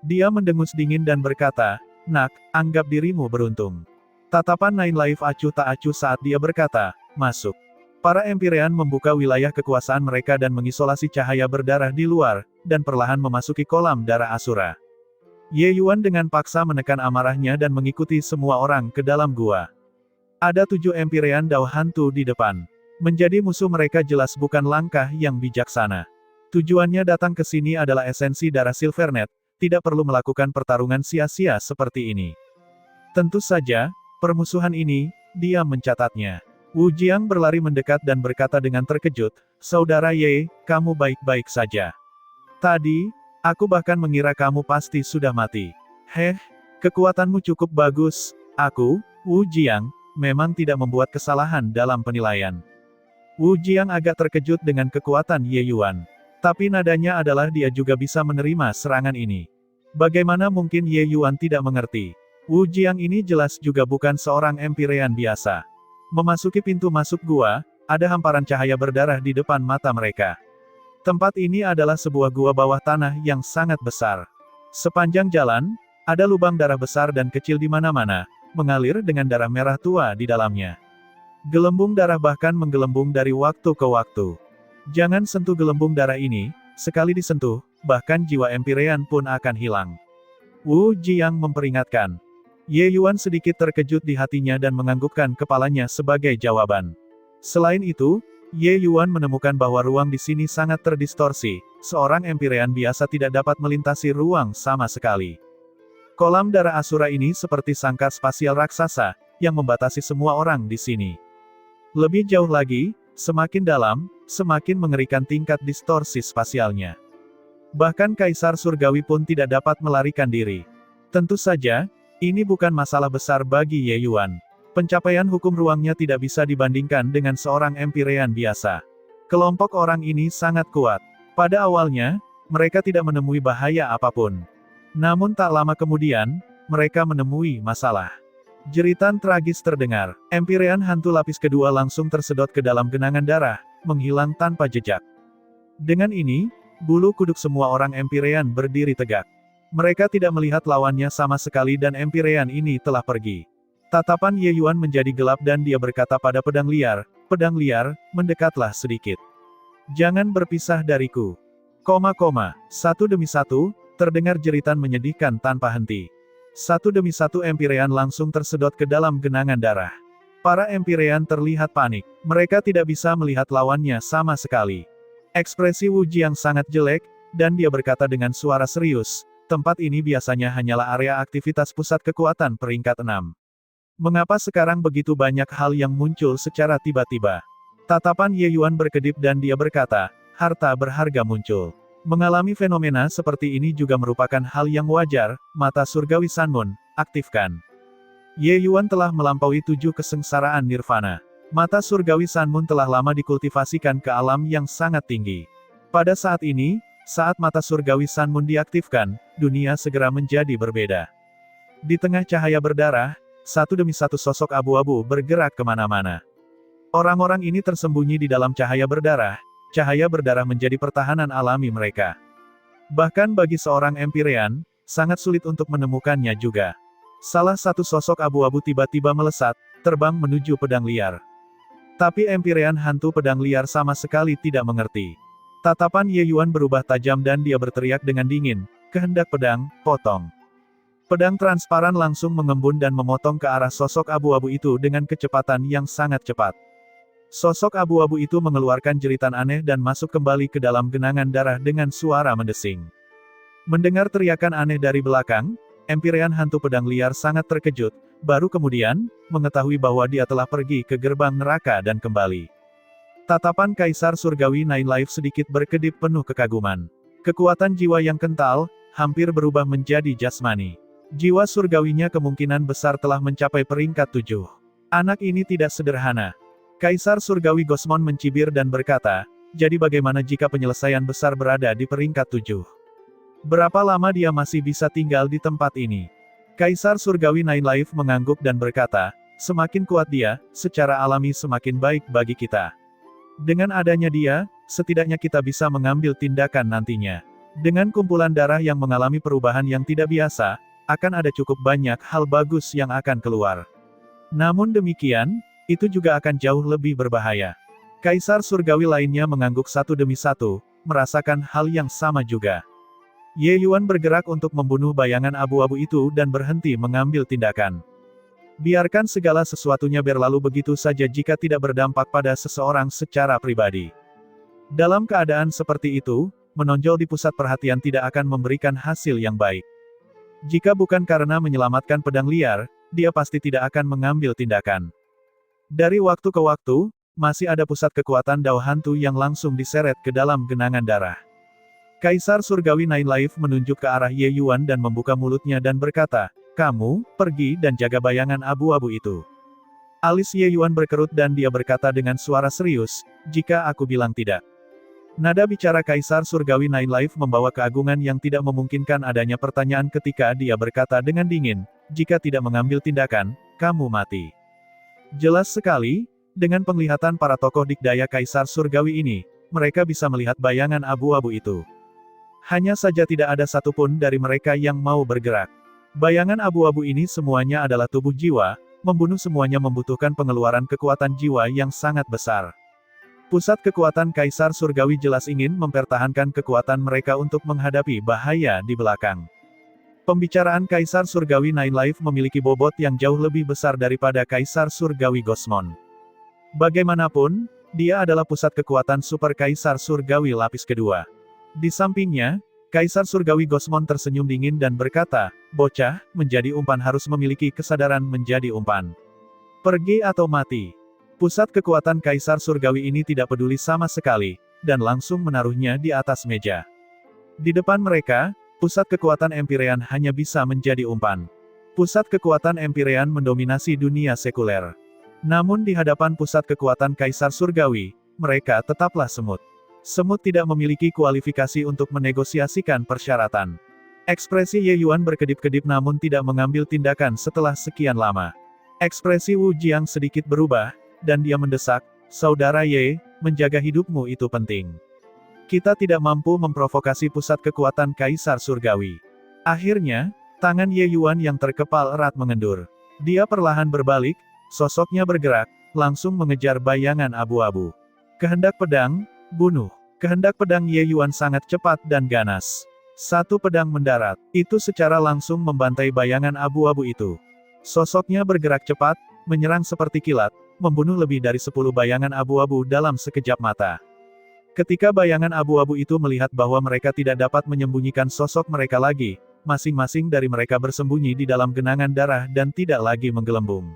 Dia mendengus dingin dan berkata, "Nak, anggap dirimu beruntung." Tatapan Nine Life acuh tak acuh saat dia berkata, "Masuk." Para Empyrean membuka wilayah kekuasaan mereka dan mengisolasi cahaya berdarah di luar, dan perlahan memasuki kolam darah Asura. Ye Yuan dengan paksa menekan amarahnya dan mengikuti semua orang ke dalam gua. Ada 7 Empyrean Dao hantu di depan. Menjadi musuh mereka jelas bukan langkah yang bijaksana. Tujuannya datang ke sini adalah esensi darah Silvernet, tidak perlu melakukan pertarungan sia-sia seperti ini. Tentu saja, permusuhan ini, dia mencatatnya. Wu Jiang berlari mendekat dan berkata dengan terkejut, "Saudara Ye, kamu baik-baik saja. Tadi, aku bahkan mengira kamu pasti sudah mati." Kekuatanmu cukup bagus. Aku, Wu Jiang, memang tidak membuat kesalahan dalam penilaian." Wu Jiang agak terkejut dengan kekuatan Ye Yuan. Tapi nadanya adalah dia juga bisa menerima serangan ini. Bagaimana mungkin Ye Yuan tidak mengerti? Wu Jiang ini jelas juga bukan seorang Empyrean biasa. Memasuki pintu masuk gua, ada hamparan cahaya berdarah di depan mata mereka. Tempat ini adalah sebuah gua bawah tanah yang sangat besar. Sepanjang jalan, ada lubang darah besar dan kecil di mana-mana, mengalir dengan darah merah tua di dalamnya. Gelembung darah bahkan menggelembung dari waktu ke waktu. Jangan sentuh gelembung darah ini, sekali disentuh, bahkan jiwa Empyrean pun akan hilang. Wu Jiang memperingatkan. Ye Yuan sedikit terkejut di hatinya dan menganggukkan kepalanya sebagai jawaban. Selain itu, Ye Yuan menemukan bahwa ruang di sini sangat terdistorsi, seorang Empyrean biasa tidak dapat melintasi ruang sama sekali. Kolam darah Asura ini seperti sangkar spasial raksasa, yang membatasi semua orang di sini. Lebih jauh lagi, semakin dalam, semakin mengerikan tingkat distorsi spasialnya. Bahkan Kaisar Surgawi pun tidak dapat melarikan diri. Tentu saja, ini bukan masalah besar bagi Ye Yuan. Pencapaian hukum ruangnya tidak bisa dibandingkan dengan seorang Empyrean biasa. Kelompok orang ini sangat kuat. Pada awalnya, mereka tidak menemui bahaya apapun. Namun tak lama kemudian, mereka menemui masalah. Jeritan tragis terdengar. Empyrean hantu lapis kedua langsung tersedot ke dalam genangan darah, menghilang tanpa jejak. Dengan ini, bulu kuduk semua orang Empyrean berdiri tegak. Mereka tidak melihat lawannya sama sekali dan Empyrean ini telah pergi. Tatapan Ye Yuan menjadi gelap dan dia berkata pada pedang liar, mendekatlah sedikit. Jangan berpisah dariku. Satu demi satu, terdengar jeritan menyedihkan tanpa henti. Satu demi satu Empyrean langsung tersedot ke dalam genangan darah. Para Empyrean terlihat panik. Mereka tidak bisa melihat lawannya sama sekali. Ekspresi Wu Jiang sangat jelek, dan dia berkata dengan suara serius, "Tempat ini biasanya hanyalah area aktivitas pusat kekuatan peringkat 6. Mengapa sekarang begitu banyak hal yang muncul secara tiba-tiba?" Tatapan Ye Yuan berkedip dan dia berkata, "Harta berharga muncul. Mengalami fenomena seperti ini juga merupakan hal yang wajar." Mata surgawi Sanmun, aktifkan. Ye Yuan telah melampaui 7 kesengsaraan nirvana. Mata surgawi Sanmun telah lama dikultivasikan ke alam yang sangat tinggi. Pada saat ini, saat mata surgawi Sanmun diaktifkan, dunia segera menjadi berbeda. Di tengah cahaya berdarah, satu demi satu sosok abu-abu bergerak kemana-mana. Orang-orang ini tersembunyi di dalam cahaya berdarah menjadi pertahanan alami mereka. Bahkan bagi seorang Empyrean, sangat sulit untuk menemukannya juga. Salah satu sosok abu-abu tiba-tiba melesat, terbang menuju pedang liar. Tapi Empyrean hantu pedang liar sama sekali tidak mengerti. Tatapan Ye Yuan berubah tajam dan dia berteriak dengan dingin, "Kehendak pedang, potong." Pedang transparan langsung mengembun dan memotong ke arah sosok abu-abu itu dengan kecepatan yang sangat cepat. Sosok abu-abu itu mengeluarkan jeritan aneh dan masuk kembali ke dalam genangan darah dengan suara mendesing. Mendengar teriakan aneh dari belakang, Empyrean hantu pedang liar sangat terkejut, baru kemudian, mengetahui bahwa dia telah pergi ke gerbang neraka dan kembali. Tatapan Kaisar Surgawi Nine Life sedikit berkedip penuh kekaguman. Kekuatan jiwa yang kental, hampir berubah menjadi jasmani. Jiwa surgawinya kemungkinan besar telah mencapai peringkat 7. Anak ini tidak sederhana. Kaisar Surgawi Gosmon mencibir dan berkata, "Jadi bagaimana jika penyelesaian besar berada di peringkat 7? Berapa lama dia masih bisa tinggal di tempat ini?" Kaisar Surgawi Nine Life mengangguk dan berkata, Semakin kuat dia, secara alami semakin baik bagi kita. Dengan adanya dia, setidaknya kita bisa mengambil tindakan nantinya. Dengan kumpulan darah yang mengalami perubahan yang tidak biasa, akan ada cukup banyak hal bagus yang akan keluar. Namun demikian, itu juga akan jauh lebih berbahaya. Kaisar surgawi lainnya mengangguk satu demi satu, merasakan hal yang sama juga. Ye Yuan bergerak untuk membunuh bayangan abu-abu itu dan berhenti mengambil tindakan. Biarkan segala sesuatunya berlalu begitu saja jika tidak berdampak pada seseorang secara pribadi. Dalam keadaan seperti itu, menonjol di pusat perhatian tidak akan memberikan hasil yang baik. Jika bukan karena menyelamatkan pedang liar, dia pasti tidak akan mengambil tindakan. Dari waktu ke waktu, masih ada pusat kekuatan Dao hantu yang langsung diseret ke dalam genangan darah. Kaisar surgawi Nine Life menunjuk ke arah Ye Yuan dan membuka mulutnya dan berkata, "Kamu, pergi dan jaga bayangan abu-abu itu." Alis Ye Yuan berkerut dan dia berkata dengan suara serius, "Jika aku bilang tidak." Nada bicara Kaisar surgawi Nine Life membawa keagungan yang tidak memungkinkan adanya pertanyaan ketika dia berkata dengan dingin, "Jika tidak mengambil tindakan, kamu mati." Jelas sekali, dengan penglihatan para tokoh dikdaya Kaisar surgawi ini, mereka bisa melihat bayangan abu-abu itu. Hanya saja tidak ada satupun dari mereka yang mau bergerak. Bayangan abu-abu ini semuanya adalah tubuh jiwa, membunuh semuanya membutuhkan pengeluaran kekuatan jiwa yang sangat besar. Pusat kekuatan Kaisar surgawi jelas ingin mempertahankan kekuatan mereka untuk menghadapi bahaya di belakang. Pembicaraan Kaisar surgawi Nine Life memiliki bobot yang jauh lebih besar daripada Kaisar surgawi Gosmon. Bagaimanapun, dia adalah pusat kekuatan super Kaisar surgawi lapis kedua. Di sampingnya, Kaisar surgawi Gosmon tersenyum dingin dan berkata, "Bocah, menjadi umpan harus memiliki kesadaran menjadi umpan. Pergi atau mati." Pusat kekuatan Kaisar surgawi ini tidak peduli sama sekali, dan langsung menaruhnya di atas meja. Di depan mereka, pusat kekuatan Empyrean hanya bisa menjadi umpan. Pusat kekuatan Empyrean mendominasi dunia sekuler. Namun di hadapan pusat kekuatan Kaisar surgawi, mereka tetaplah semut. Semut tidak memiliki kualifikasi untuk menegosiasikan persyaratan. Ekspresi Ye Yuan berkedip-kedip namun tidak mengambil tindakan setelah sekian lama. Ekspresi Wu Jiang sedikit berubah, dan dia mendesak, "Saudara Ye, menjaga hidupmu itu penting. Kita tidak mampu memprovokasi pusat kekuatan Kaisar surgawi." Akhirnya, tangan Ye Yuan yang terkepal erat mengendur. Dia perlahan berbalik, sosoknya bergerak, langsung mengejar bayangan abu-abu. Kehendak pedang, bunuh. Kehendak pedang Ye Yuan sangat cepat dan ganas. Satu pedang mendarat, itu secara langsung membantai bayangan abu-abu itu. Sosoknya bergerak cepat, menyerang seperti kilat, membunuh lebih dari 10 bayangan abu-abu dalam sekejap mata. Ketika bayangan abu-abu itu melihat bahwa mereka tidak dapat menyembunyikan sosok mereka lagi, masing-masing dari mereka bersembunyi di dalam genangan darah dan tidak lagi menggelembung.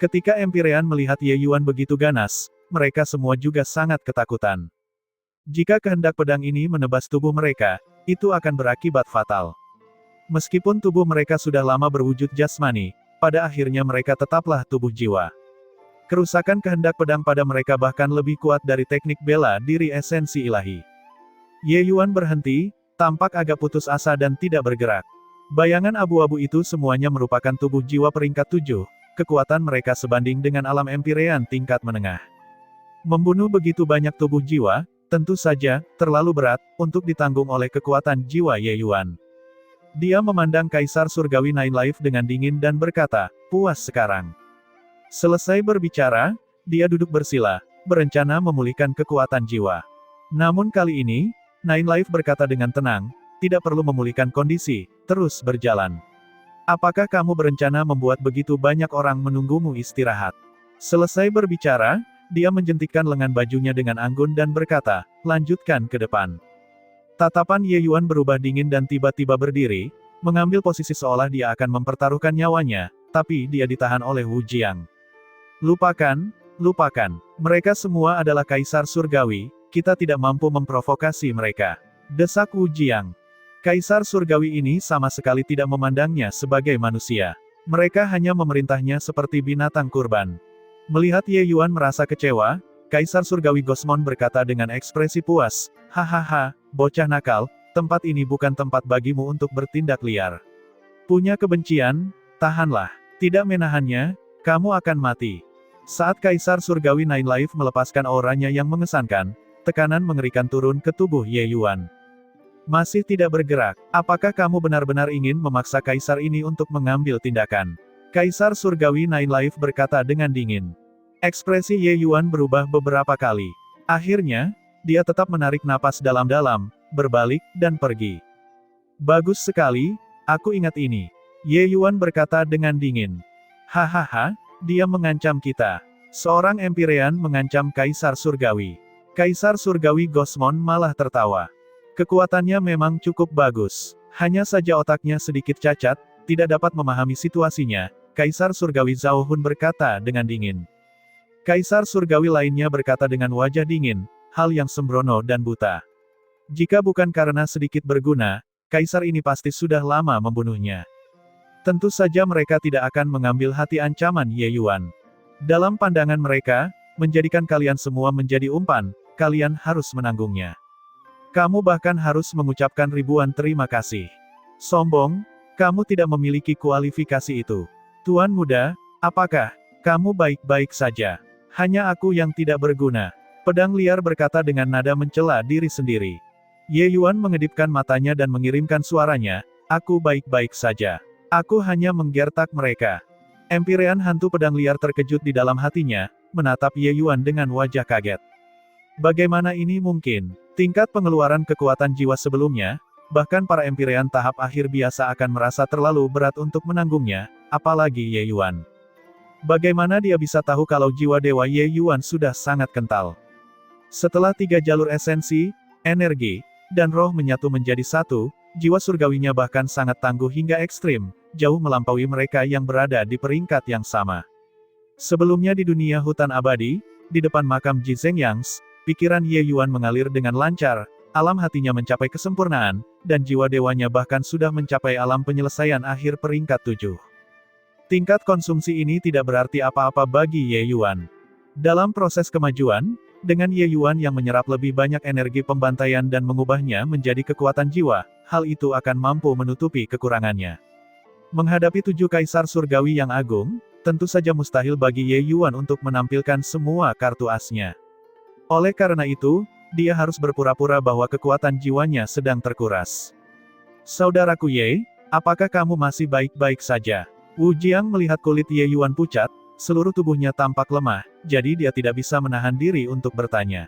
Ketika Empyrean melihat Ye Yuan begitu ganas, mereka semua juga sangat ketakutan. Jika kehendak pedang ini menebas tubuh mereka, itu akan berakibat fatal. Meskipun tubuh mereka sudah lama berwujud jasmani, pada akhirnya mereka tetaplah tubuh jiwa. Kerusakan kehendak pedang pada mereka bahkan lebih kuat dari teknik bela diri esensi ilahi. Ye Yuan berhenti, tampak agak putus asa dan tidak bergerak. Bayangan abu-abu itu semuanya merupakan tubuh jiwa peringkat 7, kekuatan mereka sebanding dengan alam Empyrean tingkat menengah. Membunuh begitu banyak tubuh jiwa, tentu saja, terlalu berat, untuk ditanggung oleh kekuatan jiwa Ye Yuan. Dia memandang Kaisar surgawi Nine Life dengan dingin dan berkata, "Puas sekarang." Selesai berbicara, dia duduk bersila, berencana memulihkan kekuatan jiwa. Namun kali ini, Nine Life berkata dengan tenang, "Tidak perlu memulihkan kondisi, terus berjalan. Apakah kamu berencana membuat begitu banyak orang menunggumu istirahat?" Selesai berbicara, dia menjentikkan lengan bajunya dengan anggun dan berkata, "Lanjutkan ke depan." Tatapan Ye Yuan berubah dingin dan tiba-tiba berdiri, mengambil posisi seolah dia akan mempertaruhkan nyawanya, tapi dia ditahan oleh Wu Jiang. "Lupakan, lupakan. Mereka semua adalah Kaisar surgawi, kita tidak mampu memprovokasi mereka," desak Wu Jiang. Kaisar surgawi ini sama sekali tidak memandangnya sebagai manusia. Mereka hanya memerintahnya seperti binatang kurban. Melihat Ye Yuan merasa kecewa, Kaisar surgawi Gosmon berkata dengan ekspresi puas, "Hahaha, bocah nakal, tempat ini bukan tempat bagimu untuk bertindak liar. Punya kebencian? Tahanlah." Tidak menahannya, Kamu akan mati. Saat Kaisar Surgawi Nine Life melepaskan auranya yang mengesankan, tekanan mengerikan turun ke tubuh Ye Yuan. Masih tidak bergerak. Apakah kamu benar-benar ingin memaksa Kaisar ini untuk mengambil tindakan? Kaisar Surgawi Nine Life berkata dengan dingin. Ekspresi Ye Yuan berubah beberapa kali. Akhirnya, dia tetap menarik napas dalam-dalam, berbalik, dan pergi. Bagus sekali, aku ingat ini. Ye Yuan berkata dengan dingin. Hahaha, dia mengancam kita. Seorang Empyrean mengancam Kaisar Surgawi. Kaisar Surgawi Gosmon malah tertawa. Kekuatannya memang cukup bagus. Hanya saja otaknya sedikit cacat, tidak dapat memahami situasinya. Kaisar Surgawi Zhao Hun berkata dengan dingin. Kaisar Surgawi lainnya berkata dengan wajah dingin, hal yang sembrono dan buta. Jika bukan karena sedikit berguna, Kaisar ini pasti sudah lama membunuhnya. Tentu saja mereka tidak akan mengambil hati ancaman Ye Yuan. Dalam pandangan mereka, menjadikan kalian semua menjadi umpan, kalian harus menanggungnya. Kamu bahkan harus mengucapkan ribuan terima kasih. Sombong, kamu tidak memiliki kualifikasi itu. Tuan muda, apakah kamu baik-baik saja? Hanya aku yang tidak berguna. Pedang liar berkata dengan nada mencela diri sendiri. Ye Yuan mengedipkan matanya dan mengirimkan suaranya, aku baik-baik saja. Aku hanya menggertak mereka. Empyrean hantu pedang liar terkejut di dalam hatinya, menatap Ye Yuan dengan wajah kaget. Bagaimana ini mungkin? Tingkat pengeluaran kekuatan jiwa sebelumnya, bahkan para Empyrean tahap akhir biasa akan merasa terlalu berat untuk menanggungnya, apalagi Ye Yuan. Bagaimana dia bisa tahu kalau jiwa Dewa Ye Yuan sudah sangat kental? Setelah 3 jalur esensi, energi, dan roh menyatu menjadi satu, jiwa surgawinya bahkan sangat tangguh hingga ekstrim, jauh melampaui mereka yang berada di peringkat yang sama. Sebelumnya di dunia hutan abadi, di depan makam Ji Zhengyang, pikiran Ye Yuan mengalir dengan lancar, alam hatinya mencapai kesempurnaan, dan jiwa dewanya bahkan sudah mencapai alam penyelesaian akhir peringkat 7. Tingkat konsumsi ini tidak berarti apa-apa bagi Ye Yuan. Dalam proses kemajuan, dengan Ye Yuan yang menyerap lebih banyak energi pembantaian dan mengubahnya menjadi kekuatan jiwa, hal itu akan mampu menutupi kekurangannya. Menghadapi 7 kaisar surgawi yang agung, tentu saja mustahil bagi Ye Yuan untuk menampilkan semua kartu asnya. Oleh karena itu, dia harus berpura-pura bahwa kekuatan jiwanya sedang terkuras. Saudaraku Ye, apakah kamu masih baik-baik saja? Wu Jiang melihat kulit Ye Yuan pucat, seluruh tubuhnya tampak lemah, jadi dia tidak bisa menahan diri untuk bertanya.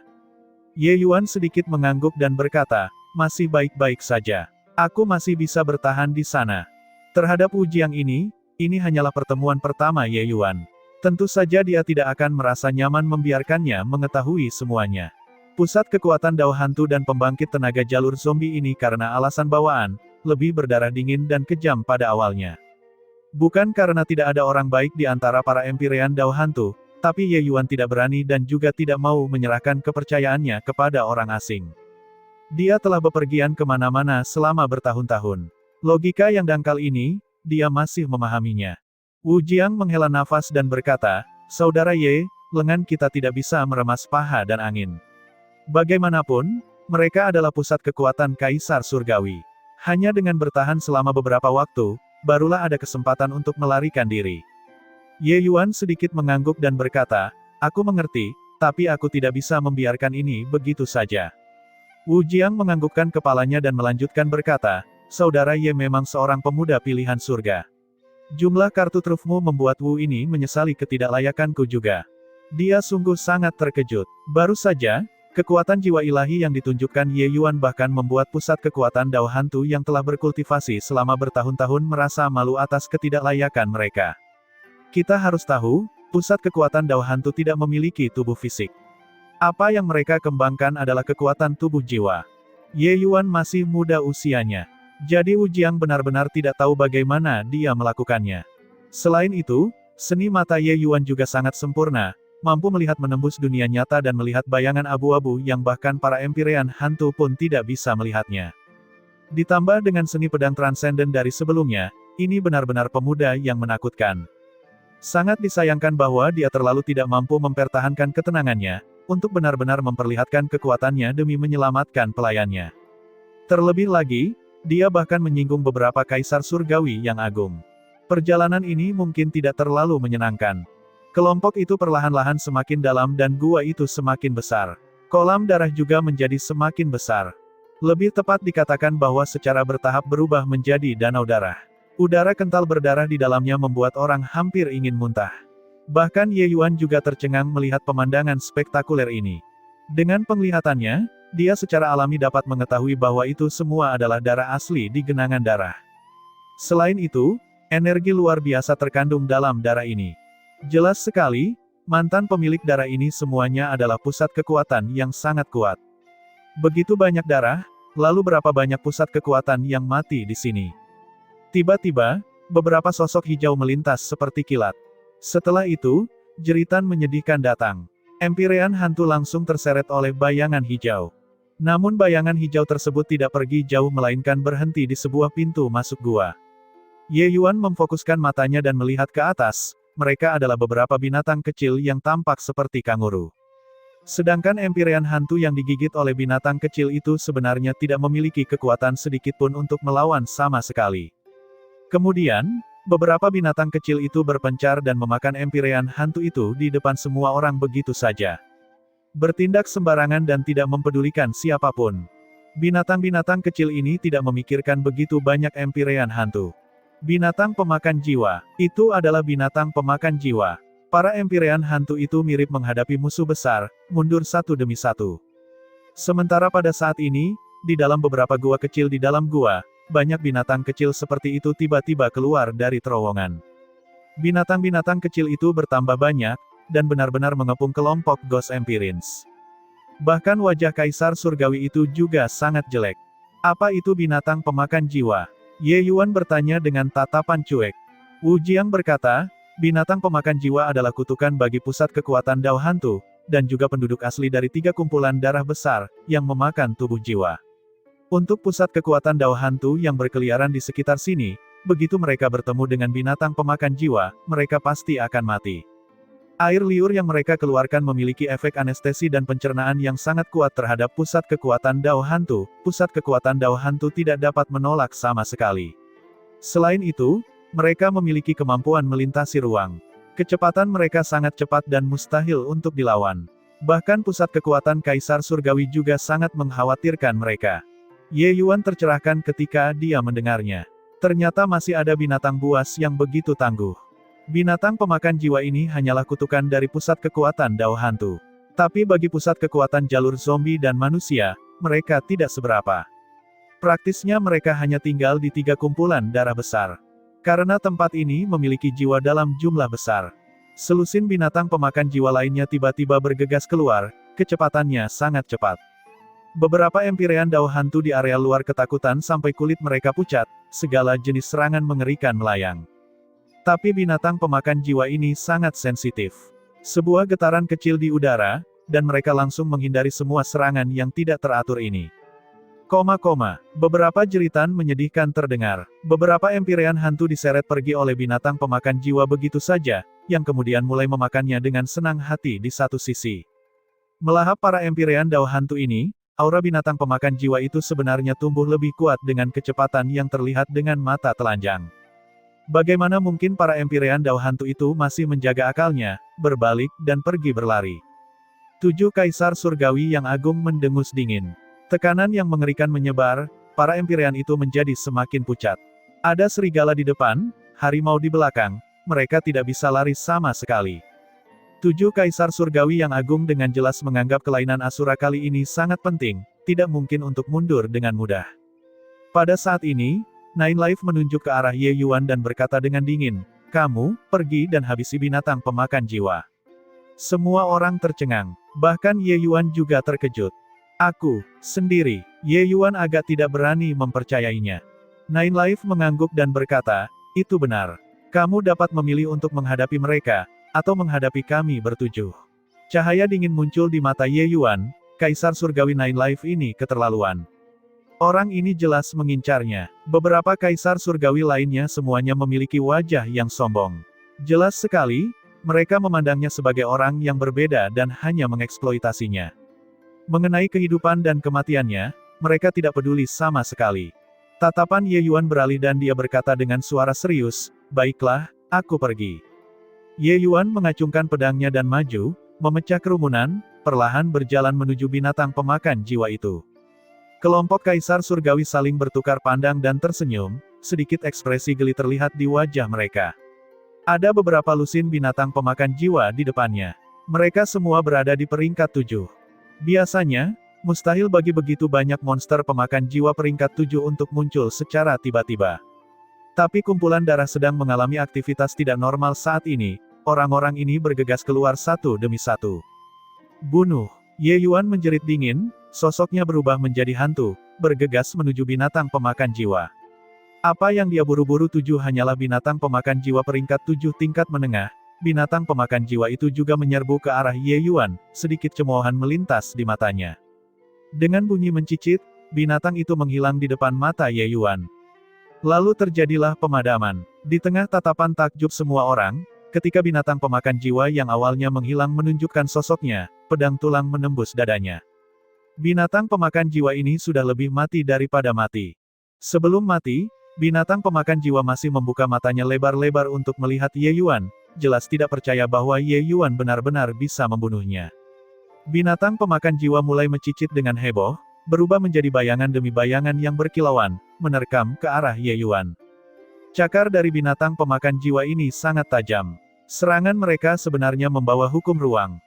Ye Yuan sedikit mengangguk dan berkata, masih baik-baik saja. Aku masih bisa bertahan di sana. Terhadap Wu Jiang ini hanyalah pertemuan pertama Ye Yuan. Tentu saja dia tidak akan merasa nyaman membiarkannya mengetahui semuanya. Pusat kekuatan Dao Hantu dan pembangkit tenaga jalur zombie ini karena alasan bawaan, lebih berdarah dingin dan kejam pada awalnya. Bukan karena tidak ada orang baik di antara para Empyrean Dao Hantu, tapi Ye Yuan tidak berani dan juga tidak mau menyerahkan kepercayaannya kepada orang asing. Dia telah bepergian kemana-mana selama bertahun-tahun. Logika yang dangkal ini, dia masih memahaminya. Wu Jiang menghela nafas dan berkata, Saudara Ye, lengan kita tidak bisa meremas paha dan angin. Bagaimanapun, mereka adalah pusat kekuatan Kaisar Surgawi. Hanya dengan bertahan selama beberapa waktu, barulah ada kesempatan untuk melarikan diri. Ye Yuan sedikit mengangguk dan berkata, aku mengerti, tapi aku tidak bisa membiarkan ini begitu saja. Wu Jiang menganggukkan kepalanya dan melanjutkan berkata, Saudara Ye memang seorang pemuda pilihan surga. Jumlah kartu trufmu membuat Wu ini menyesali ketidaklayakanku juga. Dia sungguh sangat terkejut. Baru saja, kekuatan jiwa ilahi yang ditunjukkan Ye Yuan bahkan membuat pusat kekuatan Dao Hantu yang telah berkultivasi selama bertahun-tahun merasa malu atas ketidaklayakan mereka. Kita harus tahu, pusat kekuatan Dao Hantu tidak memiliki tubuh fisik. Apa yang mereka kembangkan adalah kekuatan tubuh jiwa. Ye Yuan masih muda usianya. Jadi Wu Jiang benar-benar tidak tahu bagaimana dia melakukannya. Selain itu, seni mata Ye Yuan juga sangat sempurna, mampu melihat menembus dunia nyata dan melihat bayangan abu-abu yang bahkan para Empyrean hantu pun tidak bisa melihatnya. Ditambah dengan seni pedang transenden dari sebelumnya, ini benar-benar pemuda yang menakutkan. Sangat disayangkan bahwa dia terlalu tidak mampu mempertahankan ketenangannya, untuk benar-benar memperlihatkan kekuatannya demi menyelamatkan pelayannya. Terlebih lagi, dia bahkan menyinggung beberapa kaisar surgawi yang agung. Perjalanan ini mungkin tidak terlalu menyenangkan. Kelompok itu perlahan-lahan semakin dalam dan gua itu semakin besar. Kolam darah juga menjadi semakin besar. Lebih tepat dikatakan bahwa secara bertahap berubah menjadi danau darah. Udara kental berdarah di dalamnya membuat orang hampir ingin muntah. Bahkan Ye Yuan juga tercengang melihat pemandangan spektakuler ini. Dengan penglihatannya, dia secara alami dapat mengetahui bahwa itu semua adalah darah asli di genangan darah. Selain itu, energi luar biasa terkandung dalam darah ini. Jelas sekali, mantan pemilik darah ini semuanya adalah pusat kekuatan yang sangat kuat. Begitu banyak darah, lalu berapa banyak pusat kekuatan yang mati di sini. Tiba-tiba, beberapa sosok hijau melintas seperti kilat. Setelah itu, jeritan menyedihkan datang. Empyrean hantu langsung terseret oleh bayangan hijau. Namun bayangan hijau tersebut tidak pergi jauh melainkan berhenti di sebuah pintu masuk gua. Ye Yuan memfokuskan matanya dan melihat ke atas, mereka adalah beberapa binatang kecil yang tampak seperti kanguru. Sedangkan Empyrean hantu yang digigit oleh binatang kecil itu sebenarnya tidak memiliki kekuatan sedikitpun untuk melawan sama sekali. Kemudian, beberapa binatang kecil itu berpencar dan memakan Empyrean hantu itu di depan semua orang begitu saja. Bertindak sembarangan dan tidak mempedulikan siapapun. Binatang-binatang kecil ini tidak memikirkan begitu banyak Empyrean hantu. Binatang pemakan jiwa. Itu adalah binatang pemakan jiwa. Para Empyrean hantu itu mirip menghadapi musuh besar, mundur satu demi satu. Sementara pada saat ini, di dalam beberapa gua kecil di dalam gua, banyak binatang kecil seperti itu tiba-tiba keluar dari terowongan. Binatang-binatang kecil itu bertambah banyak, dan benar-benar mengepung kelompok Ghost Empyreans. Bahkan wajah Kaisar Surgawi itu juga sangat jelek. Apa itu binatang pemakan jiwa? Ye Yuan bertanya dengan tatapan cuek. Wu Jiang berkata, binatang pemakan jiwa adalah kutukan bagi pusat kekuatan Dao Hantu, dan juga penduduk asli dari 3 kumpulan darah besar, yang memakan tubuh jiwa. Untuk pusat kekuatan Dao Hantu yang berkeliaran di sekitar sini, begitu mereka bertemu dengan binatang pemakan jiwa, mereka pasti akan mati. Air liur yang mereka keluarkan memiliki efek anestesi dan pencernaan yang sangat kuat terhadap pusat kekuatan Dao Hantu. Pusat kekuatan Dao Hantu tidak dapat menolak sama sekali. Selain itu, mereka memiliki kemampuan melintasi ruang. Kecepatan mereka sangat cepat dan mustahil untuk dilawan. Bahkan pusat kekuatan Kaisar Surgawi juga sangat mengkhawatirkan mereka. Ye Yuan tercerahkan ketika dia mendengarnya. Ternyata masih ada binatang buas yang begitu tangguh. Binatang pemakan jiwa ini hanyalah kutukan dari pusat kekuatan Dao Hantu. Tapi bagi pusat kekuatan jalur zombie dan manusia, mereka tidak seberapa. Praktisnya mereka hanya tinggal di 3 kumpulan darah besar. Karena tempat ini memiliki jiwa dalam jumlah besar. Selusin binatang pemakan jiwa lainnya tiba-tiba bergegas keluar, kecepatannya sangat cepat. Beberapa Empyrean Dao Hantu di area luar ketakutan sampai kulit mereka pucat, segala jenis serangan mengerikan melayang. Tapi binatang pemakan jiwa ini sangat sensitif. Sebuah getaran kecil di udara, dan mereka langsung menghindari semua serangan yang tidak teratur ini. Beberapa jeritan menyedihkan terdengar. Beberapa Empyrean hantu diseret pergi oleh binatang pemakan jiwa begitu saja, yang kemudian mulai memakannya dengan senang hati di satu sisi. Melahap para Empyrean Dao Hantu ini, aura binatang pemakan jiwa itu sebenarnya tumbuh lebih kuat dengan kecepatan yang terlihat dengan mata telanjang. Bagaimana mungkin para Empyrean Dao Hantu itu masih menjaga akalnya, berbalik, dan pergi berlari. 7 Kaisar Surgawi yang agung mendengus dingin. Tekanan yang mengerikan menyebar, para Empyrean itu menjadi semakin pucat. Ada serigala di depan, harimau di belakang, mereka tidak bisa lari sama sekali. 7 Kaisar Surgawi yang agung dengan jelas menganggap kelainan Asura kali ini sangat penting, tidak mungkin untuk mundur dengan mudah. Pada saat ini, Nine Life menunjuk ke arah Ye Yuan dan berkata dengan dingin, "Kamu, pergi dan habisi binatang pemakan jiwa." Semua orang tercengang, bahkan Ye Yuan juga terkejut. "Aku, sendiri." Ye Yuan agak tidak berani mempercayainya. Nine Life mengangguk dan berkata, "Itu benar. Kamu dapat memilih untuk menghadapi mereka, atau menghadapi kami bertujuh." Cahaya dingin muncul di mata Ye Yuan, Kaisar Surgawi Nine Life ini keterlaluan. Orang ini jelas mengincarnya. Beberapa Kaisar Surgawi lainnya semuanya memiliki wajah yang sombong. Jelas sekali, mereka memandangnya sebagai orang yang berbeda dan hanya mengeksploitasinya. Mengenai kehidupan dan kematiannya, mereka tidak peduli sama sekali. Tatapan Ye Yuan beralih dan dia berkata dengan suara serius, "Baiklah, aku pergi." Ye Yuan mengacungkan pedangnya dan maju, memecah kerumunan, perlahan berjalan menuju binatang pemakan jiwa itu. Kelompok Kaisar Surgawi saling bertukar pandang dan tersenyum, sedikit ekspresi geli terlihat di wajah mereka. Ada beberapa lusin binatang pemakan jiwa di depannya. Mereka semua berada di peringkat 7. Biasanya, mustahil bagi begitu banyak monster pemakan jiwa peringkat 7 untuk muncul secara tiba-tiba. Tapi kumpulan darah sedang mengalami aktivitas tidak normal saat ini, orang-orang ini bergegas keluar satu demi satu. Bunuh! Ye Yuan menjerit dingin, sosoknya berubah menjadi hantu, bergegas menuju binatang pemakan jiwa. Apa yang dia buru-buru tuju hanyalah binatang pemakan jiwa peringkat 7 tingkat menengah. Binatang pemakan jiwa itu juga menyerbu ke arah Ye Yuan, sedikit cemoohan melintas di matanya. Dengan bunyi mencicit, binatang itu menghilang di depan mata Ye Yuan. Lalu terjadilah pemadaman. Di tengah tatapan takjub semua orang, ketika binatang pemakan jiwa yang awalnya menghilang menunjukkan sosoknya, pedang tulang menembus dadanya. Binatang pemakan jiwa ini sudah lebih mati daripada mati. Sebelum mati, binatang pemakan jiwa masih membuka matanya lebar-lebar untuk melihat Ye Yuan, jelas tidak percaya bahwa Ye Yuan benar-benar bisa membunuhnya. Binatang pemakan jiwa mulai mencicit dengan heboh, berubah menjadi bayangan demi bayangan yang berkilauan, menerkam ke arah Ye Yuan. Cakar dari binatang pemakan jiwa ini sangat tajam. Serangan mereka sebenarnya membawa hukum ruang.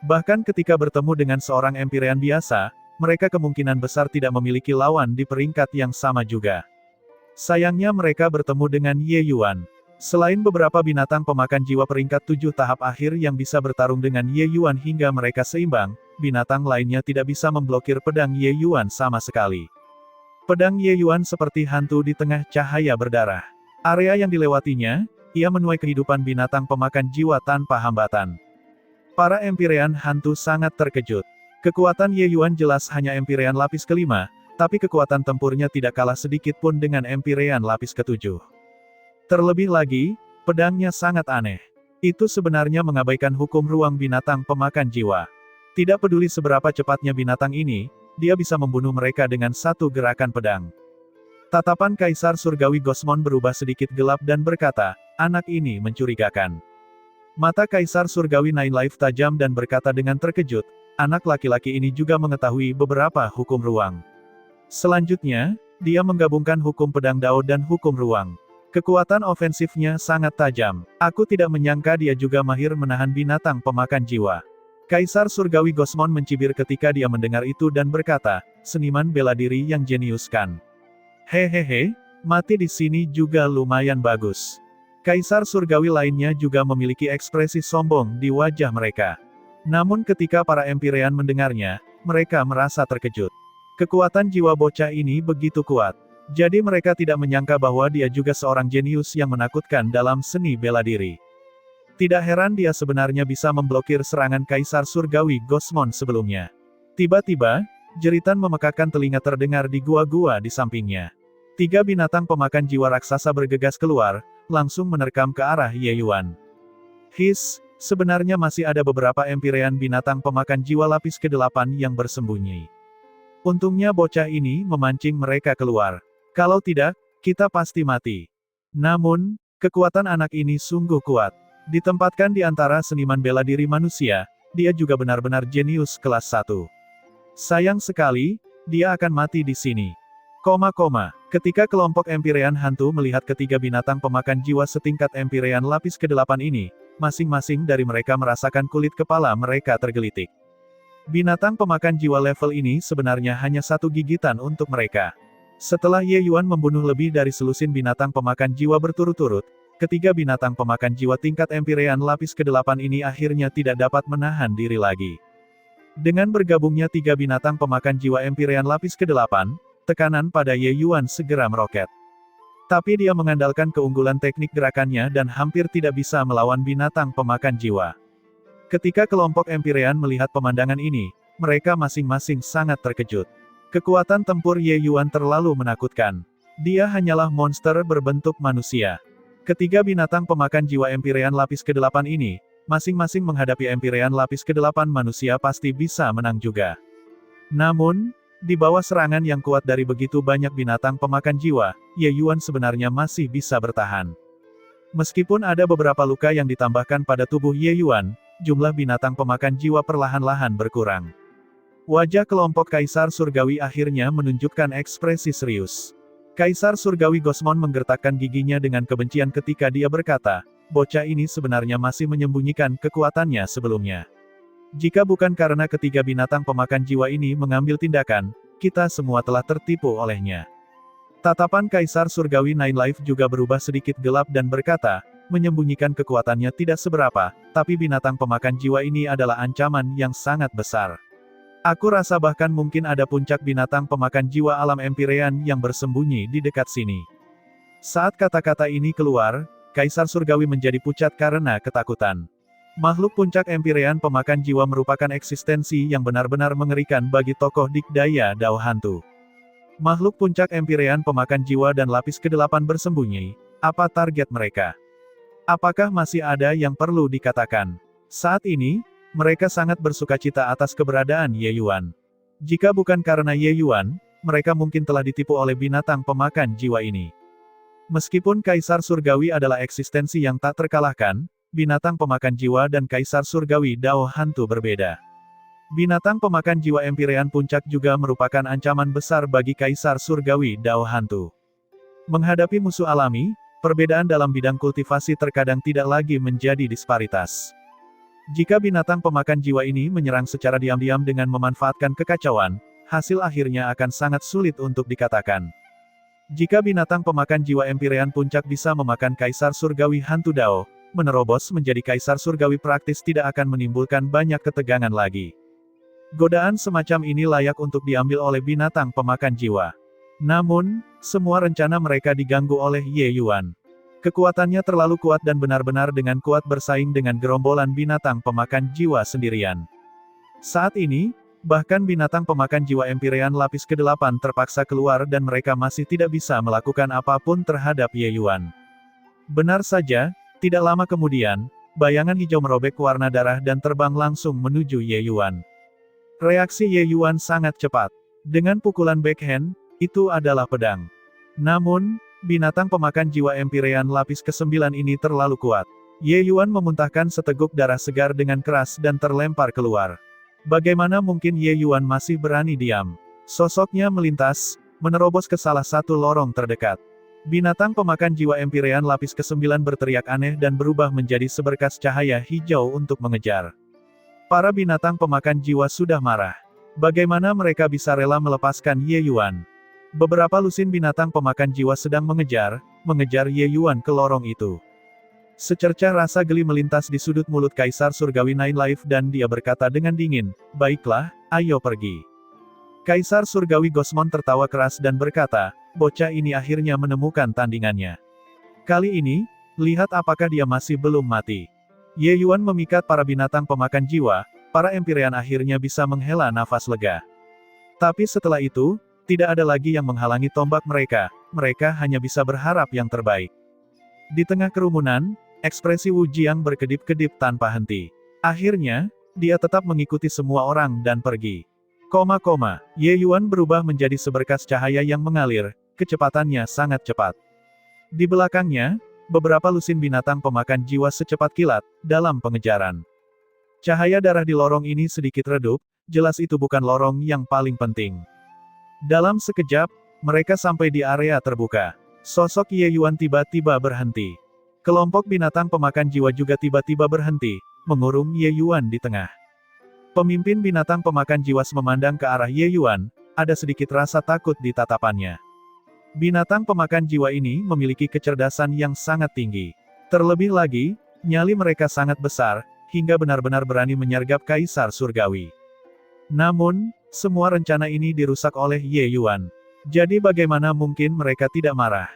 Bahkan ketika bertemu dengan seorang Empyrean biasa, mereka kemungkinan besar tidak memiliki lawan di peringkat yang sama juga. Sayangnya mereka bertemu dengan Ye Yuan. Selain beberapa binatang pemakan jiwa peringkat 7 tahap akhir yang bisa bertarung dengan Ye Yuan hingga mereka seimbang, binatang lainnya tidak bisa memblokir pedang Ye Yuan sama sekali. Pedang Ye Yuan seperti hantu di tengah cahaya berdarah. Area yang dilewatinya, ia menuai kehidupan binatang pemakan jiwa tanpa hambatan. Para Empyrean hantu sangat terkejut. Kekuatan Ye Yuan jelas hanya Empyrean lapis kelima, tapi kekuatan tempurnya tidak kalah sedikit pun dengan Empyrean lapis ketujuh. Terlebih lagi, pedangnya sangat aneh. Itu sebenarnya mengabaikan hukum ruang binatang pemakan jiwa. Tidak peduli seberapa cepatnya binatang ini, dia bisa membunuh mereka dengan satu gerakan pedang. Tatapan Kaisar Surgawi Gosmon berubah sedikit gelap dan berkata, "Anak ini mencurigakan." Mata Kaisar Surgawi Nine Life tajam dan berkata dengan terkejut, anak laki-laki ini juga mengetahui beberapa hukum ruang. Selanjutnya, dia menggabungkan hukum pedang Dao dan hukum ruang. Kekuatan ofensifnya sangat tajam. Aku tidak menyangka dia juga mahir menahan binatang pemakan jiwa. Kaisar Surgawi Gosmon mencibir ketika dia mendengar itu dan berkata, seniman bela diri yang jenius kan. Hehehe, mati di sini juga lumayan bagus. Kaisar Surgawi lainnya juga memiliki ekspresi sombong di wajah mereka. Namun ketika para Empyrean mendengarnya, mereka merasa terkejut. Kekuatan jiwa bocah ini begitu kuat. Jadi mereka tidak menyangka bahwa dia juga seorang jenius yang menakutkan dalam seni bela diri. Tidak heran dia sebenarnya bisa memblokir serangan Kaisar Surgawi Gosmon sebelumnya. Tiba-tiba, jeritan memekakkan telinga terdengar di gua-gua di sampingnya. 3 binatang pemakan jiwa raksasa bergegas keluar, langsung menerkam ke arah Ye Yuan. Sebenarnya masih ada beberapa Empyrean binatang pemakan jiwa lapis ke-8 yang bersembunyi. Untungnya bocah ini memancing mereka keluar. Kalau tidak, kita pasti mati. Namun, kekuatan anak ini sungguh kuat. Ditempatkan di antara seniman bela diri manusia, dia juga benar-benar jenius kelas 1. Sayang sekali, dia akan mati di sini. Ketika kelompok Empyrean hantu melihat ketiga binatang pemakan jiwa setingkat Empyrean lapis ke-8 ini, masing-masing dari mereka merasakan kulit kepala mereka tergelitik. Binatang pemakan jiwa level ini sebenarnya hanya satu gigitan untuk mereka. Setelah Ye Yuan membunuh lebih dari selusin binatang pemakan jiwa berturut-turut, ketiga binatang pemakan jiwa tingkat Empyrean lapis ke-8 ini akhirnya tidak dapat menahan diri lagi. Dengan bergabungnya 3 binatang pemakan jiwa Empyrean lapis ke-8, tekanan pada Ye Yuan segera meroket. Tapi dia mengandalkan keunggulan teknik gerakannya dan hampir tidak bisa melawan binatang pemakan jiwa. Ketika kelompok Empyrean melihat pemandangan ini, mereka masing-masing sangat terkejut. Kekuatan tempur Ye Yuan terlalu menakutkan. Dia hanyalah monster berbentuk manusia. Ketiga binatang pemakan jiwa Empyrean lapis ke-8 ini, masing-masing menghadapi Empyrean lapis ke-8 manusia pasti bisa menang juga. Namun, Di bawah serangan yang kuat dari begitu banyak binatang pemakan jiwa, Ye Yuan sebenarnya masih bisa bertahan. Meskipun ada beberapa luka yang ditambahkan pada tubuh Ye Yuan, jumlah binatang pemakan jiwa perlahan-lahan berkurang. Wajah kelompok Kaisar Surgawi akhirnya menunjukkan ekspresi serius. Kaisar Surgawi Gosmon menggertakkan giginya dengan kebencian ketika dia berkata, bocah ini sebenarnya masih menyembunyikan kekuatannya sebelumnya. Jika bukan karena ketiga binatang pemakan jiwa ini mengambil tindakan, kita semua telah tertipu olehnya. Tatapan Kaisar Surgawi Nine Life juga berubah sedikit gelap dan berkata, menyembunyikan kekuatannya tidak seberapa, tapi binatang pemakan jiwa ini adalah ancaman yang sangat besar. Aku rasa bahkan mungkin ada puncak binatang pemakan jiwa alam Empyrean yang bersembunyi di dekat sini. Saat kata-kata ini keluar, Kaisar Surgawi menjadi pucat karena ketakutan. Makhluk puncak Empyrean pemakan jiwa merupakan eksistensi yang benar-benar mengerikan bagi tokoh dikdaya Dao Hantu. Makhluk puncak Empyrean pemakan jiwa dan lapis ke-8 bersembunyi. Apa target mereka? Apakah masih ada yang perlu dikatakan? Saat ini, mereka sangat bersukacita atas keberadaan Ye Yuan. Jika bukan karena Ye Yuan, mereka mungkin telah ditipu oleh binatang pemakan jiwa ini. Meskipun Kaisar Surgawi adalah eksistensi yang tak terkalahkan, binatang pemakan jiwa dan Kaisar Surgawi Dao Hantu berbeda. Binatang pemakan jiwa Empyrean puncak juga merupakan ancaman besar bagi Kaisar Surgawi Dao Hantu. Menghadapi musuh alami, perbedaan dalam bidang kultivasi terkadang tidak lagi menjadi disparitas. Jika binatang pemakan jiwa ini menyerang secara diam-diam dengan memanfaatkan kekacauan, hasil akhirnya akan sangat sulit untuk dikatakan. Jika binatang pemakan jiwa Empyrean puncak bisa memakan Kaisar Surgawi Hantu Dao, menerobos menjadi Kaisar Surgawi praktis tidak akan menimbulkan banyak ketegangan lagi. Godaan semacam ini layak untuk diambil oleh binatang pemakan jiwa. Namun, semua rencana mereka diganggu oleh Ye Yuan. Kekuatannya terlalu kuat dan benar-benar dengan kuat bersaing dengan gerombolan binatang pemakan jiwa sendirian. Saat ini, bahkan binatang pemakan jiwa Empyrean lapis ke-8 terpaksa keluar dan mereka masih tidak bisa melakukan apapun terhadap Ye Yuan. Benar saja, tidak lama kemudian, bayangan hijau merobek warna darah dan terbang langsung menuju Ye Yuan. Reaksi Ye Yuan sangat cepat. Dengan pukulan backhand, itu adalah pedang. Namun, binatang pemakan jiwa Empyrean lapis ke-9 ini terlalu kuat. Ye Yuan memuntahkan seteguk darah segar dengan keras dan terlempar keluar. Bagaimana mungkin Ye Yuan masih berani diam? Sosoknya melintas, menerobos ke salah satu lorong terdekat. Binatang pemakan jiwa Empyrean lapis ke-9 berteriak aneh dan berubah menjadi seberkas cahaya hijau untuk mengejar. Para binatang pemakan jiwa sudah marah. Bagaimana mereka bisa rela melepaskan Ye Yuan? Beberapa lusin binatang pemakan jiwa sedang mengejar Ye Yuan ke lorong itu. Secercah rasa geli melintas di sudut mulut Kaisar Surgawi Nine Life dan dia berkata dengan dingin, baiklah, ayo pergi. Kaisar Surgawi Gosmon tertawa keras dan berkata, bocah ini akhirnya menemukan tandingannya. Kali ini, lihat apakah dia masih belum mati. Ye Yuan memikat para binatang pemakan jiwa, para Empyrean akhirnya bisa menghela nafas lega. Tapi setelah itu, tidak ada lagi yang menghalangi tombak mereka hanya bisa berharap yang terbaik. Di tengah kerumunan, ekspresi Wu Jiang berkedip-kedip tanpa henti. Akhirnya, dia tetap mengikuti semua orang dan pergi. Ye Yuan berubah menjadi seberkas cahaya yang mengalir, kecepatannya sangat cepat. Di belakangnya, beberapa lusin binatang pemakan jiwa secepat kilat, dalam pengejaran. Cahaya darah di lorong ini sedikit redup, jelas itu bukan lorong yang paling penting. Dalam sekejap, mereka sampai di area terbuka. Sosok Ye Yuan tiba-tiba berhenti. Kelompok binatang pemakan jiwa juga tiba-tiba berhenti, mengurung Ye Yuan di tengah. Pemimpin binatang pemakan jiwa memandang ke arah Ye Yuan, ada sedikit rasa takut di tatapannya. Binatang pemakan jiwa ini memiliki kecerdasan yang sangat tinggi. Terlebih lagi, nyali mereka sangat besar, hingga benar-benar berani menyergap Kaisar Surgawi. Namun, semua rencana ini dirusak oleh Ye Yuan. Jadi bagaimana mungkin mereka tidak marah?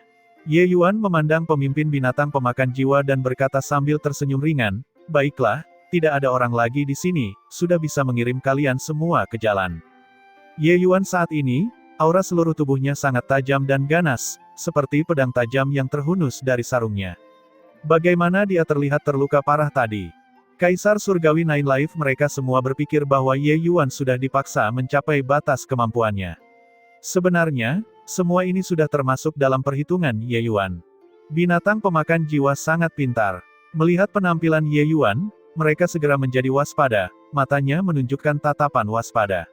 Ye Yuan memandang pemimpin binatang pemakan jiwa dan berkata sambil tersenyum ringan, baiklah, tidak ada orang lagi di sini, sudah bisa mengirim kalian semua ke jalan. Ye Yuan saat ini, aura seluruh tubuhnya sangat tajam dan ganas, seperti pedang tajam yang terhunus dari sarungnya. Bagaimana dia terlihat terluka parah tadi? Kaisar Surgawi Nine Life mereka semua berpikir bahwa Ye Yuan sudah dipaksa mencapai batas kemampuannya. Sebenarnya, semua ini sudah termasuk dalam perhitungan Ye Yuan. Binatang pemakan jiwa sangat pintar. Melihat penampilan Ye Yuan, mereka segera menjadi waspada, matanya menunjukkan tatapan waspada.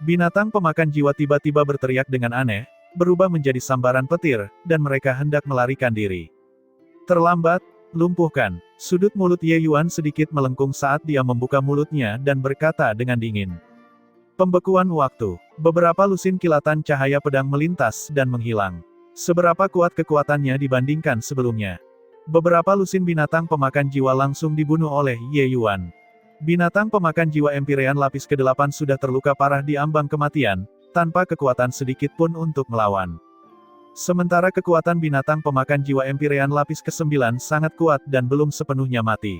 Binatang pemakan jiwa tiba-tiba berteriak dengan aneh, berubah menjadi sambaran petir, dan mereka hendak melarikan diri. Terlambat, lumpuhkan. Sudut mulut Ye Yuan sedikit melengkung saat dia membuka mulutnya dan berkata dengan dingin. Pembekuan waktu. Beberapa lusin kilatan cahaya pedang melintas dan menghilang. Seberapa kuat kekuatannya dibandingkan sebelumnya. Beberapa lusin binatang pemakan jiwa langsung dibunuh oleh Ye Yuan. Binatang pemakan jiwa Empyrean lapis ke-8 sudah terluka parah di ambang kematian, tanpa kekuatan sedikit pun untuk melawan. Sementara kekuatan binatang pemakan jiwa Empyrean lapis ke-9 sangat kuat dan belum sepenuhnya mati.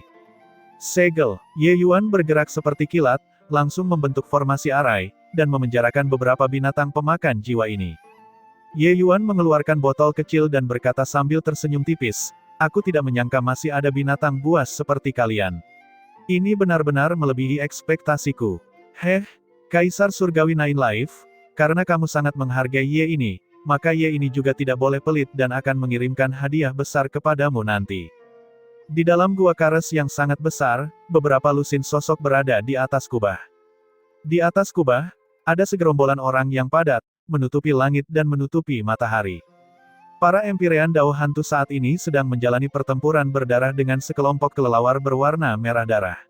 Segel, Ye Yuan bergerak seperti kilat, langsung membentuk formasi arai, dan memenjarakan beberapa binatang pemakan jiwa ini. Ye Yuan mengeluarkan botol kecil dan berkata sambil tersenyum tipis, aku tidak menyangka masih ada binatang buas seperti kalian. Ini benar-benar melebihi ekspektasiku. Heh, Kaisar Surgawi Nine Life, karena kamu sangat menghargai Ye ini, maka Ye ini juga tidak boleh pelit dan akan mengirimkan hadiah besar kepadamu nanti. Di dalam gua Kares yang sangat besar, beberapa lusin sosok berada di atas kubah. Di atas kubah, ada segerombolan orang yang padat, menutupi langit dan menutupi matahari. Para Empyrean Dao hantu saat ini sedang menjalani pertempuran berdarah dengan sekelompok kelelawar berwarna merah darah.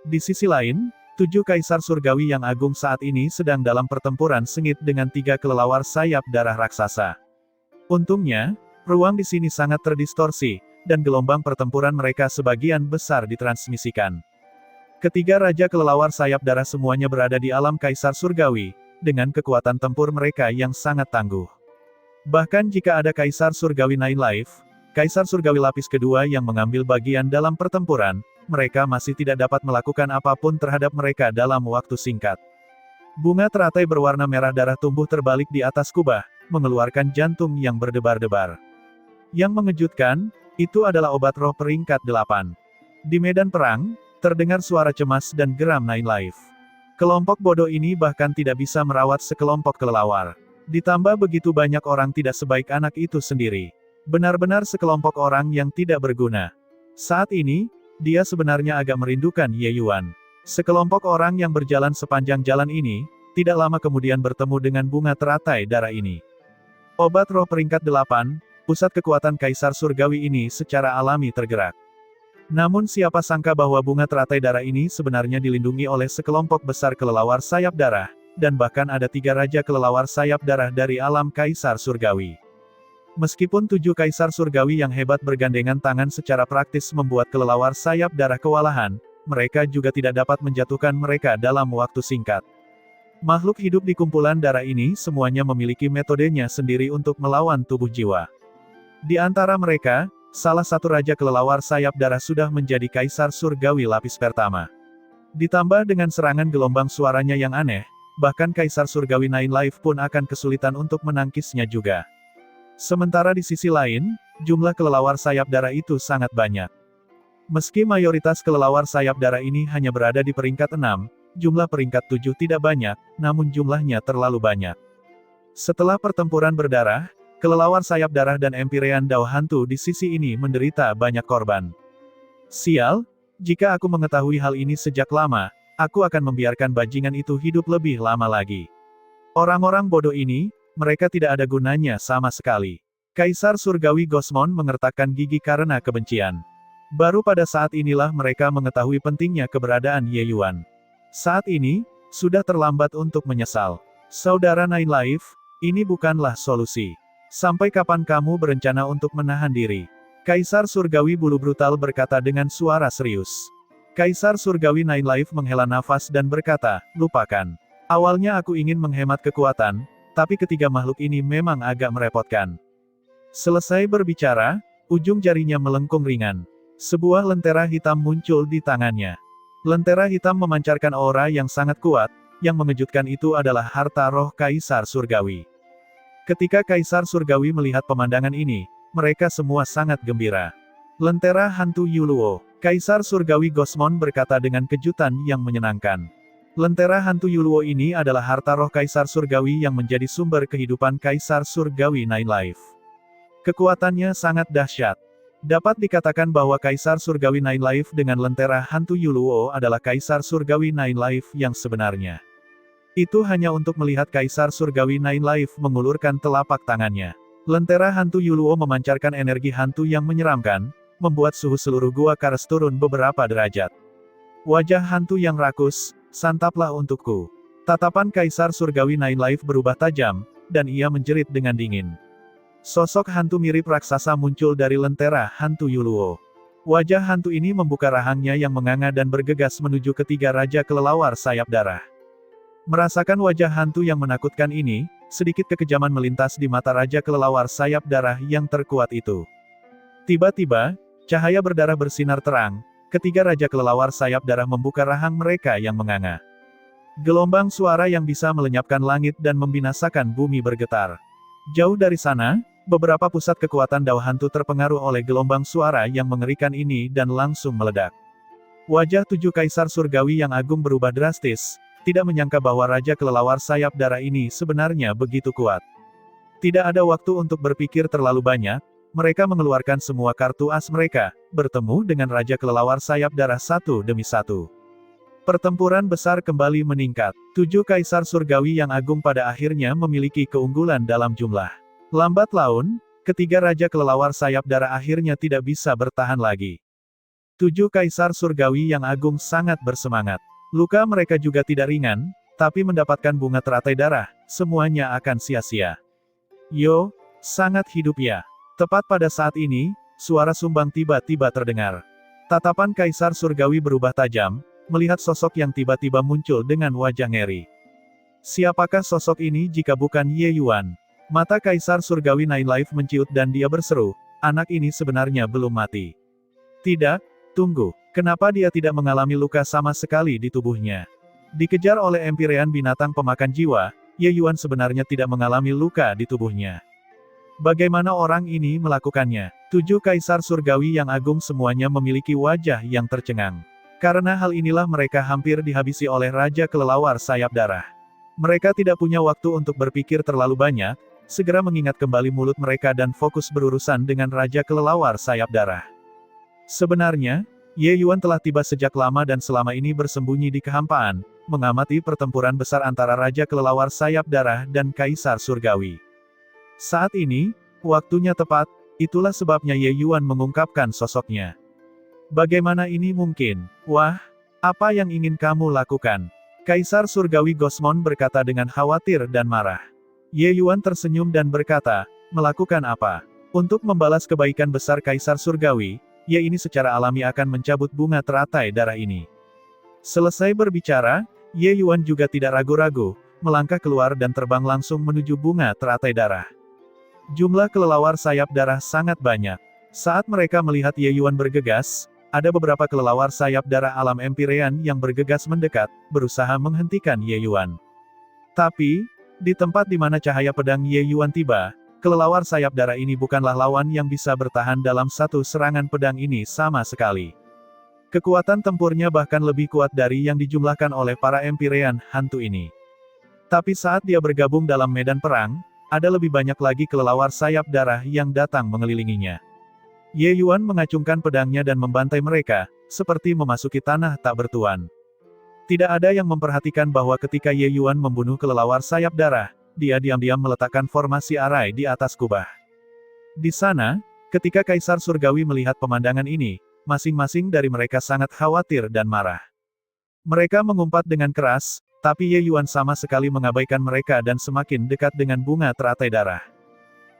Di sisi lain, 7 Kaisar Surgawi yang agung saat ini sedang dalam pertempuran sengit dengan 3 kelelawar sayap darah raksasa. Untungnya, ruang di sini sangat terdistorsi, dan gelombang pertempuran mereka sebagian besar ditransmisikan. Ketiga Raja Kelelawar sayap darah semuanya berada di alam Kaisar Surgawi, dengan kekuatan tempur mereka yang sangat tangguh. Bahkan jika ada Kaisar Surgawi Nine Life, Kaisar Surgawi lapis kedua yang mengambil bagian dalam pertempuran, mereka masih tidak dapat melakukan apapun terhadap mereka dalam waktu singkat. Bunga teratai berwarna merah darah tumbuh terbalik di atas kubah, mengeluarkan jantung yang berdebar-debar. Yang mengejutkan, itu adalah obat roh peringkat 8. Di medan perang, terdengar suara cemas dan geram Nine Life. Kelompok bodoh ini bahkan tidak bisa merawat sekelompok kelelawar. Ditambah begitu banyak orang tidak sebaik anak itu sendiri. Benar-benar sekelompok orang yang tidak berguna. Saat ini, dia sebenarnya agak merindukan Ye Yuan. Sekelompok orang yang berjalan sepanjang jalan ini, tidak lama kemudian bertemu dengan bunga teratai darah ini. Obat roh peringkat 8, pusat kekuatan Kaisar Surgawi ini secara alami tergerak. Namun siapa sangka bahwa bunga teratai darah ini sebenarnya dilindungi oleh sekelompok besar kelelawar sayap darah, dan bahkan ada 3 Raja Kelelawar sayap darah dari alam Kaisar Surgawi. Meskipun 7 Kaisar Surgawi yang hebat bergandengan tangan secara praktis membuat kelelawar sayap darah kewalahan, mereka juga tidak dapat menjatuhkan mereka dalam waktu singkat. Makhluk hidup di kumpulan darah ini semuanya memiliki metodenya sendiri untuk melawan tubuh jiwa. Di antara mereka, salah satu Raja Kelelawar sayap darah sudah menjadi Kaisar Surgawi lapis pertama. Ditambah dengan serangan gelombang suaranya yang aneh, bahkan Kaisar Surgawi Nine Life pun akan kesulitan untuk menangkisnya juga. Sementara di sisi lain, jumlah kelelawar sayap darah itu sangat banyak. Meski mayoritas kelelawar sayap darah ini hanya berada di peringkat 6, jumlah peringkat 7 tidak banyak, namun jumlahnya terlalu banyak. Setelah pertempuran berdarah, kelelawar sayap darah dan Empyrean Dao hantu di sisi ini menderita banyak korban. Sial, jika aku mengetahui hal ini sejak lama, aku akan membiarkan bajingan itu hidup lebih lama lagi. Orang-orang bodoh ini, mereka tidak ada gunanya sama sekali. Kaisar Surgawi Gosmon mengertakkan gigi karena kebencian. Baru pada saat inilah mereka mengetahui pentingnya keberadaan Ye Yuan. Saat ini, sudah terlambat untuk menyesal. Saudara Nine Life, ini bukanlah solusi. Sampai kapan kamu berencana untuk menahan diri? Kaisar Surgawi Bulu Brutal berkata dengan suara serius. Kaisar Surgawi Nine Life menghela nafas dan berkata, lupakan. Awalnya aku ingin menghemat kekuatan, tapi ketiga makhluk ini memang agak merepotkan. Selesai berbicara, ujung jarinya melengkung ringan. Sebuah lentera hitam muncul di tangannya. Lentera hitam memancarkan aura yang sangat kuat, yang mengejutkan itu adalah harta roh Kaisar Surgawi. Ketika Kaisar Surgawi melihat pemandangan ini, mereka semua sangat gembira. Lentera hantu Yuluo. Kaisar Surgawi Gosmon berkata dengan kejutan yang menyenangkan. Lentera hantu Yuluo ini adalah harta roh Kaisar Surgawi yang menjadi sumber kehidupan Kaisar Surgawi Nine Life. Kekuatannya sangat dahsyat. Dapat dikatakan bahwa Kaisar Surgawi Nine Life dengan lentera hantu Yuluo adalah Kaisar Surgawi Nine Life yang sebenarnya. Itu hanya untuk melihat Kaisar Surgawi Nine Life mengulurkan telapak tangannya. Lentera hantu Yuluo memancarkan energi hantu yang menyeramkan, membuat suhu seluruh gua Kares turun beberapa derajat. Wajah hantu yang rakus, santaplah untukku. Tatapan Kaisar Surgawi Nine Life berubah tajam, dan ia menjerit dengan dingin. Sosok hantu mirip raksasa muncul dari lentera hantu Yuluo. Wajah hantu ini membuka rahangnya yang menganga dan bergegas menuju ketiga raja kelelawar sayap darah. Merasakan wajah hantu yang menakutkan ini, sedikit kekejaman melintas di mata raja kelelawar sayap darah yang terkuat itu. Tiba-tiba, cahaya berdarah bersinar terang, ketiga raja kelelawar sayap darah membuka rahang mereka yang menganga. Gelombang suara yang bisa melenyapkan langit dan membinasakan bumi bergetar. Jauh dari sana, beberapa pusat kekuatan dao hantu terpengaruh oleh gelombang suara yang mengerikan ini dan langsung meledak. Wajah tujuh kaisar surgawi yang agung berubah drastis, tidak menyangka bahwa raja kelelawar sayap darah ini sebenarnya begitu kuat. Tidak ada waktu untuk berpikir terlalu banyak, mereka mengeluarkan semua kartu as mereka, bertemu dengan raja kelelawar sayap darah satu demi satu. Pertempuran besar kembali meningkat. Tujuh kaisar surgawi yang agung pada akhirnya memiliki keunggulan dalam jumlah. Lambat laun, ketiga raja kelelawar sayap darah akhirnya tidak bisa bertahan lagi. Tujuh kaisar surgawi yang agung sangat bersemangat. Luka mereka juga tidak ringan, tapi mendapatkan bunga teratai darah, semuanya akan sia-sia. Yo, sangat hidup ya. Tepat pada saat ini, suara sumbang tiba-tiba terdengar. Tatapan kaisar surgawi berubah tajam, melihat sosok yang tiba-tiba muncul dengan wajah ngeri. Siapakah sosok ini jika bukan Ye Yuan? Mata kaisar surgawi Nine Life menciut dan dia berseru, anak ini sebenarnya belum mati. Tidak, tunggu, kenapa dia tidak mengalami luka sama sekali di tubuhnya? Dikejar oleh Empyrean binatang pemakan jiwa, Ye Yuan sebenarnya tidak mengalami luka di tubuhnya. Bagaimana orang ini melakukannya? Tujuh kaisar surgawi yang agung semuanya memiliki wajah yang tercengang. Karena hal inilah mereka hampir dihabisi oleh raja kelelawar sayap darah. Mereka tidak punya waktu untuk berpikir terlalu banyak, segera mengingat kembali mulut mereka dan fokus berurusan dengan raja kelelawar sayap darah. Sebenarnya, Ye Yuan telah tiba sejak lama dan selama ini bersembunyi di kehampaan, mengamati pertempuran besar antara raja kelelawar sayap darah dan kaisar surgawi. Saat ini, waktunya tepat, itulah sebabnya Ye Yuan mengungkapkan sosoknya. Bagaimana ini mungkin? Wah, apa yang ingin kamu lakukan? Kaisar Surgawi Gosmon berkata dengan khawatir dan marah. Ye Yuan tersenyum dan berkata, melakukan apa? Untuk membalas kebaikan besar Kaisar Surgawi, Ye ini secara alami akan mencabut bunga teratai darah ini. Selesai berbicara, Ye Yuan juga tidak ragu-ragu, melangkah keluar dan terbang langsung menuju bunga teratai darah. Jumlah kelelawar sayap darah sangat banyak. Saat mereka melihat Ye Yuan bergegas, ada beberapa kelelawar sayap darah alam Empyrean yang bergegas mendekat, berusaha menghentikan Ye Yuan. Tapi, di tempat di mana cahaya pedang Ye Yuan tiba, kelelawar sayap darah ini bukanlah lawan yang bisa bertahan dalam satu serangan pedang ini sama sekali. Kekuatan tempurnya bahkan lebih kuat dari yang dijumlahkan oleh para Empyrean hantu ini. Tapi saat dia bergabung dalam medan perang, ada lebih banyak lagi kelelawar sayap darah yang datang mengelilinginya. Ye Yuan mengacungkan pedangnya dan membantai mereka, seperti memasuki tanah tak bertuan. Tidak ada yang memperhatikan bahwa ketika Ye Yuan membunuh kelelawar sayap darah, dia diam-diam meletakkan formasi arai di atas kubah. Di sana, ketika Kaisar Surgawi melihat pemandangan ini, masing-masing dari mereka sangat khawatir dan marah. Mereka mengumpat dengan keras, tapi Ye Yuan sama sekali mengabaikan mereka dan semakin dekat dengan bunga teratai darah.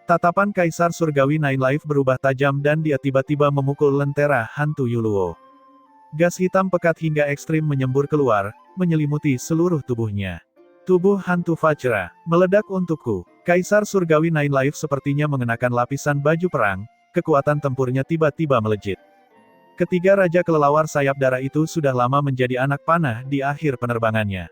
Tatapan Kaisar Surgawi Nine Life berubah tajam dan dia tiba-tiba memukul lentera hantu Yuluo. Gas hitam pekat hingga ekstrim menyembur keluar, menyelimuti seluruh tubuhnya. Tubuh hantu Vajra, meledak untukku. Kaisar Surgawi Nine Life sepertinya mengenakan lapisan baju perang, kekuatan tempurnya tiba-tiba melejit. Ketiga raja kelelawar sayap darah itu sudah lama menjadi anak panah di akhir penerbangannya.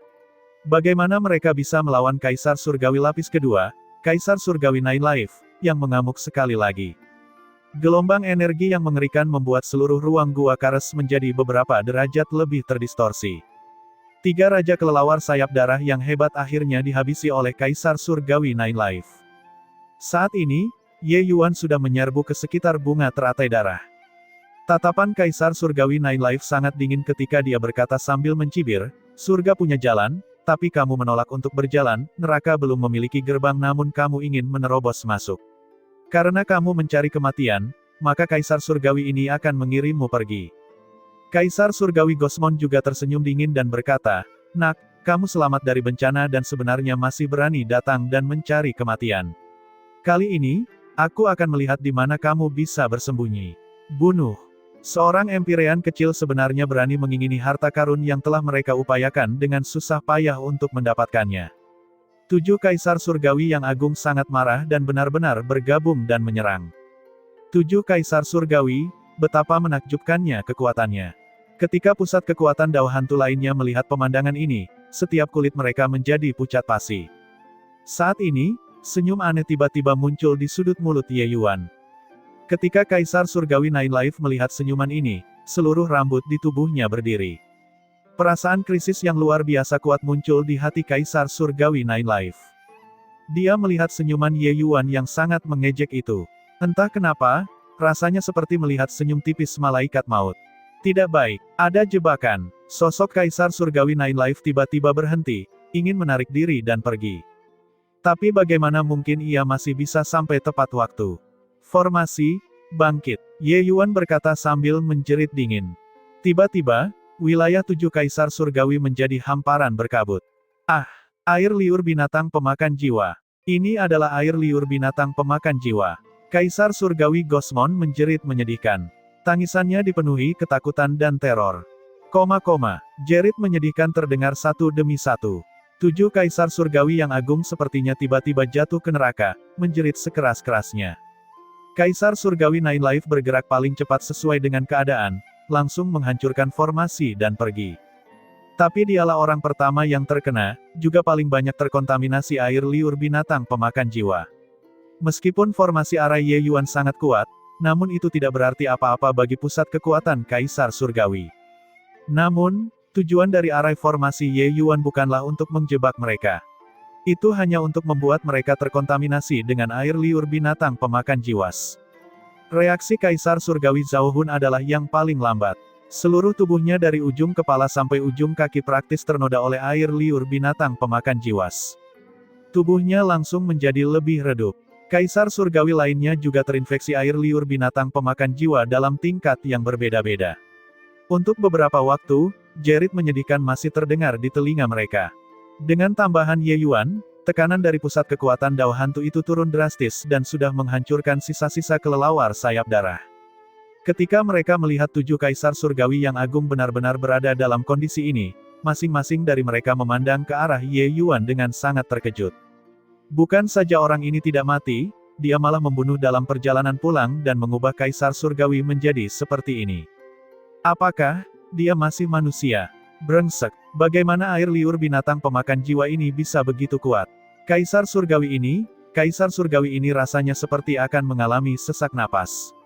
Bagaimana mereka bisa melawan Kaisar Surgawi lapis kedua, Kaisar Surgawi Nine Life, yang mengamuk sekali lagi. Gelombang energi yang mengerikan membuat seluruh ruang gua Kares menjadi beberapa derajat lebih terdistorsi. Tiga raja kelelawar sayap darah yang hebat akhirnya dihabisi oleh Kaisar Surgawi Nine Life. Saat ini, Ye Yuan sudah menyerbu ke sekitar bunga teratai darah. Tatapan Kaisar Surgawi Nine Life sangat dingin ketika dia berkata sambil mencibir, "Surga punya jalan, tapi kamu menolak untuk berjalan, neraka belum memiliki gerbang namun kamu ingin menerobos masuk. Karena kamu mencari kematian, maka Kaisar Surgawi ini akan mengirimmu pergi." Kaisar Surgawi Gosmon juga tersenyum dingin dan berkata, "Nak, kamu selamat dari bencana dan sebenarnya masih berani datang dan mencari kematian. Kali ini, aku akan melihat di mana kamu bisa bersembunyi. Bunuh." Seorang Empirean kecil sebenarnya berani mengingini harta karun yang telah mereka upayakan dengan susah payah untuk mendapatkannya. 7 Kaisar Surgawi yang agung sangat marah dan benar-benar bergabung dan menyerang. 7 Kaisar Surgawi, betapa menakjubkannya kekuatannya. Ketika pusat kekuatan Dao Hantu lainnya melihat pemandangan ini, setiap kulit mereka menjadi pucat pasi. Saat ini, senyum aneh tiba-tiba muncul di sudut mulut Ye Yuan. Ketika Kaisar Surgawi Nine Life melihat senyuman ini, seluruh rambut di tubuhnya berdiri. Perasaan krisis yang luar biasa kuat muncul di hati Kaisar Surgawi Nine Life. Dia melihat senyuman Ye Yuan yang sangat mengejek itu. Entah kenapa, rasanya seperti melihat senyum tipis malaikat maut. Tidak baik, ada jebakan. Sosok Kaisar Surgawi Nine Life tiba-tiba berhenti, ingin menarik diri dan pergi. Tapi bagaimana mungkin ia masih bisa sampai tepat waktu? Formasi, bangkit. Ye Yuan berkata sambil menjerit dingin. Tiba-tiba, wilayah 7 Kaisar Surgawi menjadi hamparan berkabut. Ah, air liur binatang pemakan jiwa. Ini adalah air liur binatang pemakan jiwa. Kaisar Surgawi Gosmon menjerit menyedihkan. Tangisannya dipenuhi ketakutan dan teror. Jerit menyedihkan terdengar satu demi satu. 7 Kaisar Surgawi yang agung sepertinya tiba-tiba jatuh ke neraka, menjerit sekeras-kerasnya. Kaisar Surgawi Nine Life bergerak paling cepat sesuai dengan keadaan, langsung menghancurkan formasi dan pergi. Tapi dialah orang pertama yang terkena, juga paling banyak terkontaminasi air liur binatang pemakan jiwa. Meskipun formasi arah Ye Yuan sangat kuat, namun itu tidak berarti apa-apa bagi pusat kekuatan Kaisar Surgawi. Namun, tujuan dari arai formasi Ye Yuan bukanlah untuk menjebak mereka. Itu hanya untuk membuat mereka terkontaminasi dengan air liur binatang pemakan jiwas. Reaksi Kaisar Surgawi Zhao Hun adalah yang paling lambat. Seluruh tubuhnya dari ujung kepala sampai ujung kaki praktis ternoda oleh air liur binatang pemakan jiwas. Tubuhnya langsung menjadi lebih redup. Kaisar Surgawi lainnya juga terinfeksi air liur binatang pemakan jiwa dalam tingkat yang berbeda-beda. Untuk beberapa waktu, jerit menyedihkan masih terdengar di telinga mereka. Dengan tambahan Ye Yuan, tekanan dari pusat kekuatan Dao Hantu itu turun drastis dan sudah menghancurkan sisa-sisa kelelawar sayap darah. Ketika mereka melihat 7 Kaisar Surgawi yang agung benar-benar berada dalam kondisi ini, masing-masing dari mereka memandang ke arah Ye Yuan dengan sangat terkejut. Bukan saja orang ini tidak mati, dia malah membunuh dalam perjalanan pulang dan mengubah Kaisar Surgawi menjadi seperti ini. Apakah dia masih manusia? Brengsek, bagaimana air liur binatang pemakan jiwa ini bisa begitu kuat? Kaisar Surgawi ini rasanya seperti akan mengalami sesak napas.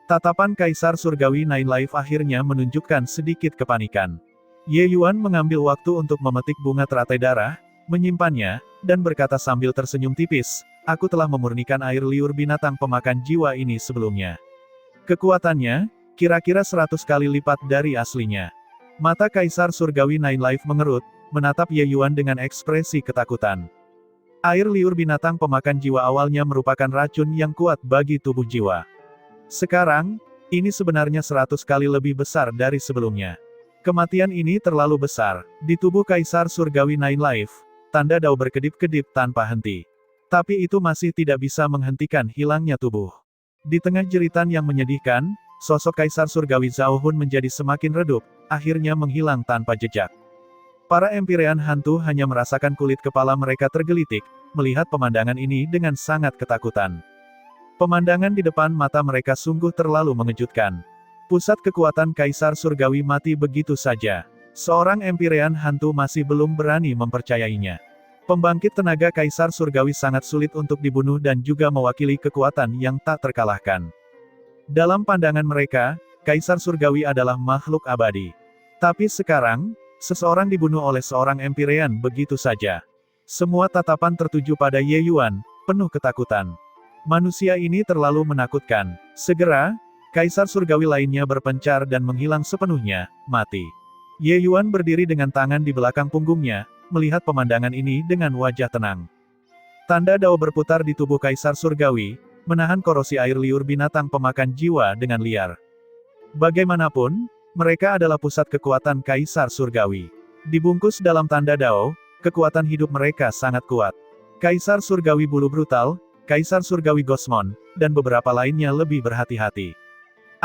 Tatapan Kaisar Surgawi Nine Life akhirnya menunjukkan sedikit kepanikan. Ye Yuan mengambil waktu untuk memetik bunga teratai darah, menyimpannya, dan berkata sambil tersenyum tipis, "Aku telah memurnikan air liur binatang pemakan jiwa ini sebelumnya. Kekuatannya, kira-kira 100 kali lipat dari aslinya." Mata Kaisar Surgawi Nine Life mengerut, menatap Ye Yuan dengan ekspresi ketakutan. Air liur binatang pemakan jiwa awalnya merupakan racun yang kuat bagi tubuh jiwa. Sekarang, ini sebenarnya 100 kali lebih besar dari sebelumnya. Kematian ini terlalu besar. Di tubuh Kaisar Surgawi Nine Life, tanda Dao berkedip-kedip tanpa henti. Tapi itu masih tidak bisa menghentikan hilangnya tubuh. Di tengah jeritan yang menyedihkan, sosok Kaisar Surgawi Zhao Hun menjadi semakin redup, akhirnya menghilang tanpa jejak. Para Empirean hantu hanya merasakan kulit kepala mereka tergelitik, melihat pemandangan ini dengan sangat ketakutan. Pemandangan di depan mata mereka sungguh terlalu mengejutkan. Pusat kekuatan Kaisar Surgawi mati begitu saja. Seorang Empirean hantu masih belum berani mempercayainya. Pembangkit tenaga Kaisar Surgawi sangat sulit untuk dibunuh dan juga mewakili kekuatan yang tak terkalahkan. Dalam pandangan mereka, Kaisar Surgawi adalah makhluk abadi. Tapi sekarang, seseorang dibunuh oleh seorang Empyrean begitu saja. Semua tatapan tertuju pada Ye Yuan, penuh ketakutan. Manusia ini terlalu menakutkan. Segera, Kaisar Surgawi lainnya berpencar dan menghilang sepenuhnya, mati. Ye Yuan berdiri dengan tangan di belakang punggungnya, melihat pemandangan ini dengan wajah tenang. Tanda dao berputar di tubuh Kaisar Surgawi, menahan korosi air liur binatang pemakan jiwa dengan liar. Bagaimanapun, mereka adalah pusat kekuatan Kaisar Surgawi. Dibungkus dalam tanda dao, kekuatan hidup mereka sangat kuat. Kaisar Surgawi Bulu Brutal, Kaisar Surgawi Gosmon, dan beberapa lainnya lebih berhati-hati.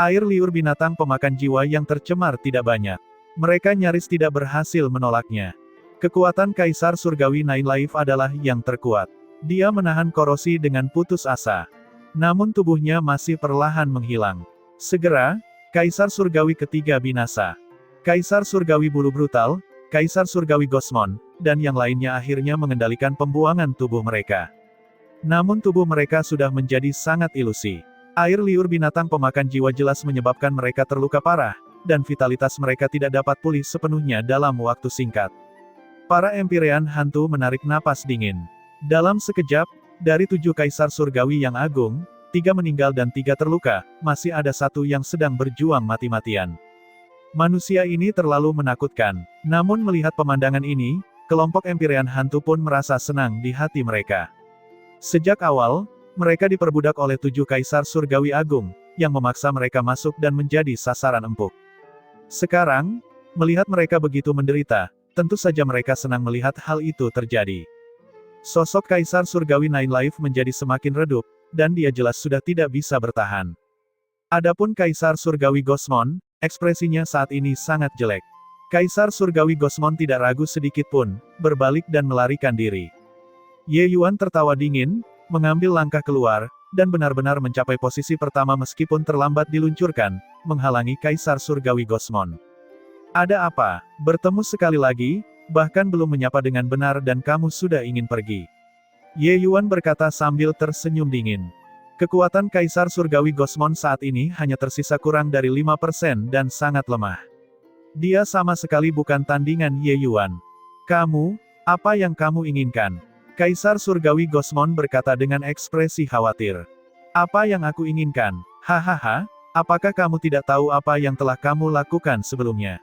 Air liur binatang pemakan jiwa yang tercemar tidak banyak. Mereka nyaris tidak berhasil menolaknya. Kekuatan Kaisar Surgawi Nine Life adalah yang terkuat. Dia menahan korosi dengan putus asa. Namun tubuhnya masih perlahan menghilang. Segera, Kaisar Surgawi ketiga binasa. Kaisar Surgawi Bulu Brutal, Kaisar Surgawi Gosmon, dan yang lainnya akhirnya mengendalikan pembuangan tubuh mereka. Namun tubuh mereka sudah menjadi sangat ilusi. Air liur binatang pemakan jiwa jelas menyebabkan mereka terluka parah, dan vitalitas mereka tidak dapat pulih sepenuhnya dalam waktu singkat. Para Empyrean hantu menarik napas dingin. Dalam sekejap, dari 7 Kaisar Surgawi yang agung, 3 meninggal dan 3 terluka, masih ada 1 yang sedang berjuang mati-matian. Manusia ini terlalu menakutkan. Namun melihat pemandangan ini, kelompok Empyrean hantu pun merasa senang di hati mereka. Sejak awal, mereka diperbudak oleh 7 Kaisar Surgawi Agung, yang memaksa mereka masuk dan menjadi sasaran empuk. Sekarang, melihat mereka begitu menderita, tentu saja mereka senang melihat hal itu terjadi. Sosok Kaisar Surgawi Nine Life menjadi semakin redup, dan dia jelas sudah tidak bisa bertahan. Adapun Kaisar Surgawi Gosmon, ekspresinya saat ini sangat jelek. Kaisar Surgawi Gosmon tidak ragu sedikit pun, berbalik dan melarikan diri. Ye Yuan tertawa dingin, mengambil langkah keluar, dan benar-benar mencapai posisi pertama meskipun terlambat diluncurkan, menghalangi Kaisar Surgawi Gosmon. Ada apa? Bertemu sekali lagi, bahkan belum menyapa dengan benar dan kamu sudah ingin pergi. Ye Yuan berkata sambil tersenyum dingin. Kekuatan Kaisar Surgawi Gosmon saat ini hanya tersisa kurang dari 5% dan sangat lemah. Dia sama sekali bukan tandingan Ye Yuan. Kamu, apa yang kamu inginkan? Kaisar Surgawi Gosmon berkata dengan ekspresi khawatir. Apa yang aku inginkan? Hahaha, apakah kamu tidak tahu apa yang telah kamu lakukan sebelumnya?